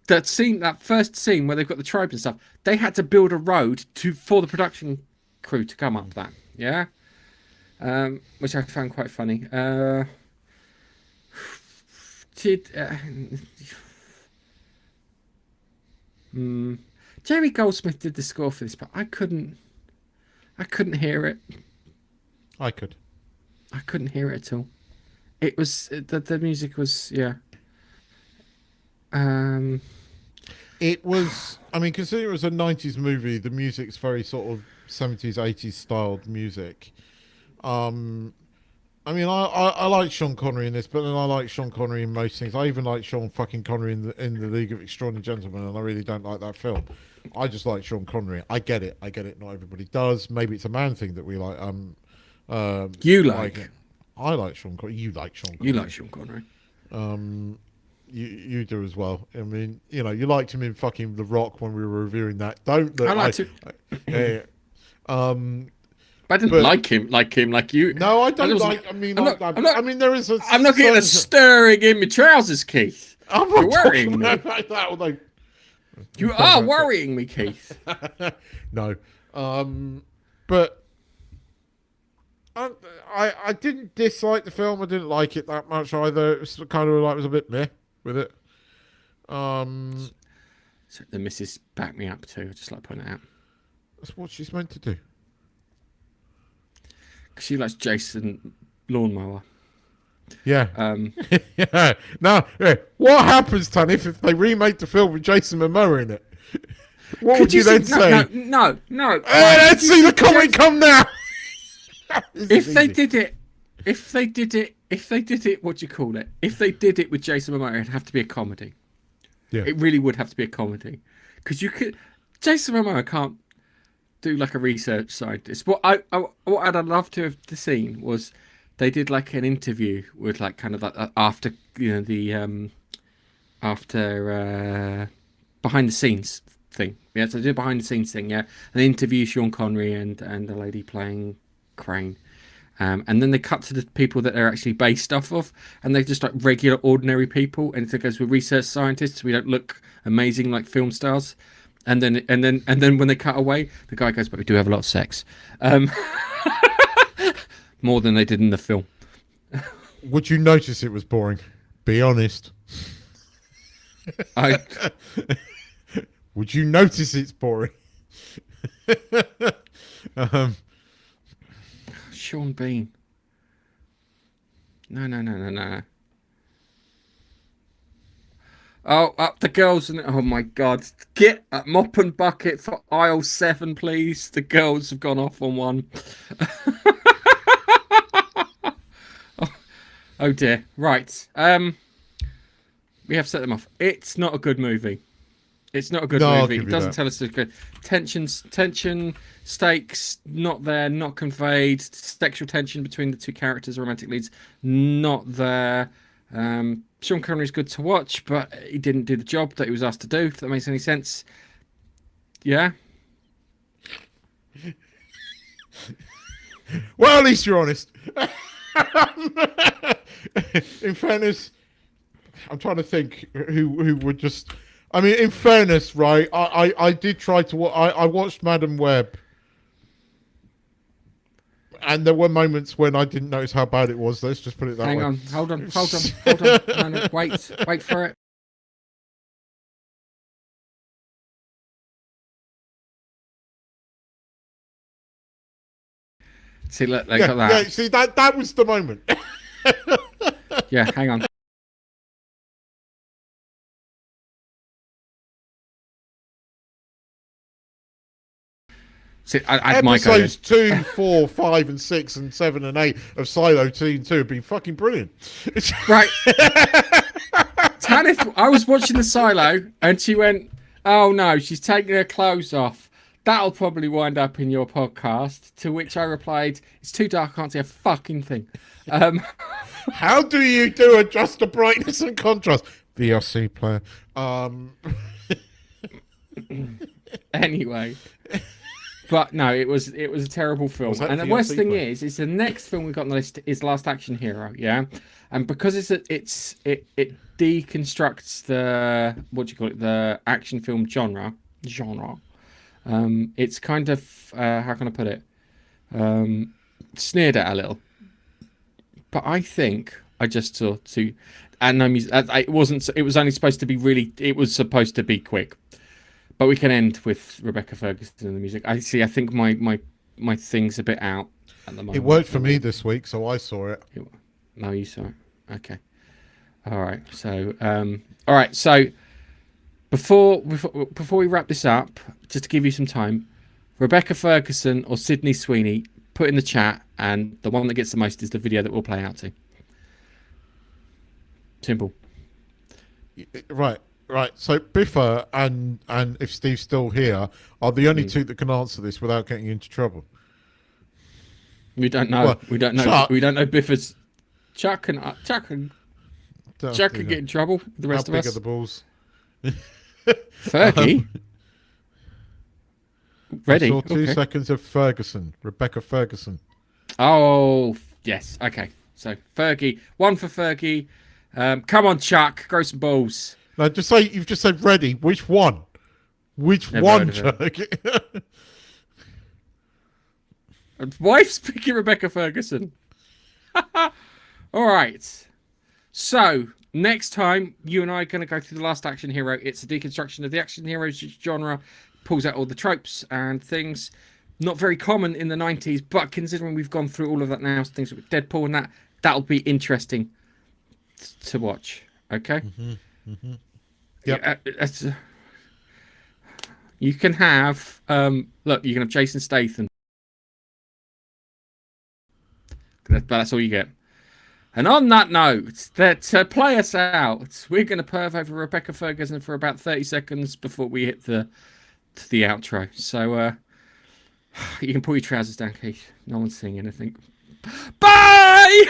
That first scene where they've got the tribes and stuff, they had to build a road for the production crew to come up that, yeah. Which I found quite funny. Jerry Goldsmith did the score for this, but I couldn't hear it. I couldn't hear it at all. It was the music was, yeah. It was, considering it was a 90s movie, the music's very sort of 70s, 80s styled music. I like Sean Connery in this, but then I like Sean Connery in most things. I even like Sean fucking Connery in the League of Extraordinary Gentlemen, and I really don't like that film. I just like Sean Connery. I get it. Not everybody does. Maybe it's a man thing that we like. You like? I like Sean Connery. You like Sean Connery. You like Sean Connery. You do as well. You liked him in fucking The Rock when we were reviewing that. Don't I liked it. Yeah. I didn't like him like you. No, I don't like. I'm not there is. I'm not getting a stirring in my trousers, Keith. I'm not You're talking worrying me. about that, although You are worrying me, Keith. no. But I didn't dislike the film. I didn't like it that much either. It was kind of like, it was a bit meh with it. So the missus backed me up too. I just like pointing it out. That's what she's meant to do. Because she likes Jason Lawnmower. Yeah. Yeah. Now, yeah. What happens, Tanif, if they remake the film with Jason Momoa in it? What would you then say? No. Hey, let's see the comment come now. If they did it, what do you call it? If they did it with Jason Momoa, it'd have to be a comedy. Yeah. It really would have to be a comedy. Because Jason Momoa can't do like a research scientist. What I'd love to have seen was they did like an interview with like kind of like after, you know, the behind the scenes thing. Yeah, so they did a behind the scenes thing, yeah. And they interview Sean Connery and the lady playing Crane. And then they cut to the people that they're actually based off of, and they're just like regular, ordinary people. And it goes, we're research scientists. We don't look amazing like film stars. And then when they cut away, the guy goes, but we do have a lot of sex, more than they did in the film. Would you notice it was boring? Be honest. Would you notice it's boring? Sean Bean. No. Oh, up the girls. Oh my God. Get a mop and bucket for aisle 7, please. The girls have gone off on one. Oh dear. Right. We have set them off. It's not a good movie. It's not a good movie. It doesn't tell us the good tension, stakes not there, not conveyed. Sexual tension between the two characters, romantic leads, not there. Sean Connery's good to watch, but he didn't do the job that he was asked to do. If that makes any sense. Yeah. Well, at least you're honest. In fairness, I'm trying to think who would just. I mean, in fairness, right? I did try to. I watched Madam Web, and there were moments when I didn't notice how bad it was. Let's just put it that way. Hang on, hold on. No, wait for it. See, look, they got that. Yeah, see, that was the moment. Yeah, hang on. See, I had Mike Episodes 2, 4, 5, and 6, and 7 and 8 of Silo Season 2 have been fucking brilliant. Right. Tanith, I was watching the Silo, and she went, "Oh no, she's taking her clothes off. That'll probably wind up in your podcast." To which I replied, "It's too dark, I can't see a fucking thing." How do you do adjust the brightness and contrast? VLC player. Anyway. But no, it was a terrible film. And the worst thing is the next film we've got on the list is Last Action Hero, yeah? And because it deconstructs the, the action film genre. It's kind of, how can I put it? Sneered at a little. But I think I just saw and it was only supposed to be it was supposed to be quick. But we can end with Rebecca Ferguson and the music. I think my thing's a bit out at the moment. It worked for me this week, so I saw it. No, you saw it. Okay. All right. So, before we wrap this up, just to give you some time, Rebecca Ferguson or Sydney Sweeney, put in the chat, and the one that gets the most is the video that we'll play out to. Simple. Right. So Biffa and if Steve's still here are the only two that can answer this without getting into trouble. We don't know. Well, we don't know. Chuck, we don't know Biffa's. Chuck can get in trouble with the rest of us. How big are the balls? Fergie. Ready? I saw 2 seconds of Ferguson, Rebecca Ferguson. Oh yes. Okay. So Fergie, one for Fergie. Come on, Chuck, grow some balls. Now, you've just said ready. Which one? Which Never one, heard Chuck? Wife's picking Rebecca Ferguson. All right. So next time, you and I are going to go through the last action hero. It's a deconstruction of the action heroes genre. Pulls out all the tropes and things. Not very common in the 90s, but considering we've gone through all of that now, things with Deadpool and that'll be interesting to watch. Okay? Yep. Yeah, you can have, look, you can have Jason Statham. But that's all you get. And on that note, to play us out, we're going to perv over Rebecca Ferguson for about 30 seconds before we hit the outro. So you can pull your trousers down, Keith. No one's seeing anything. Bye!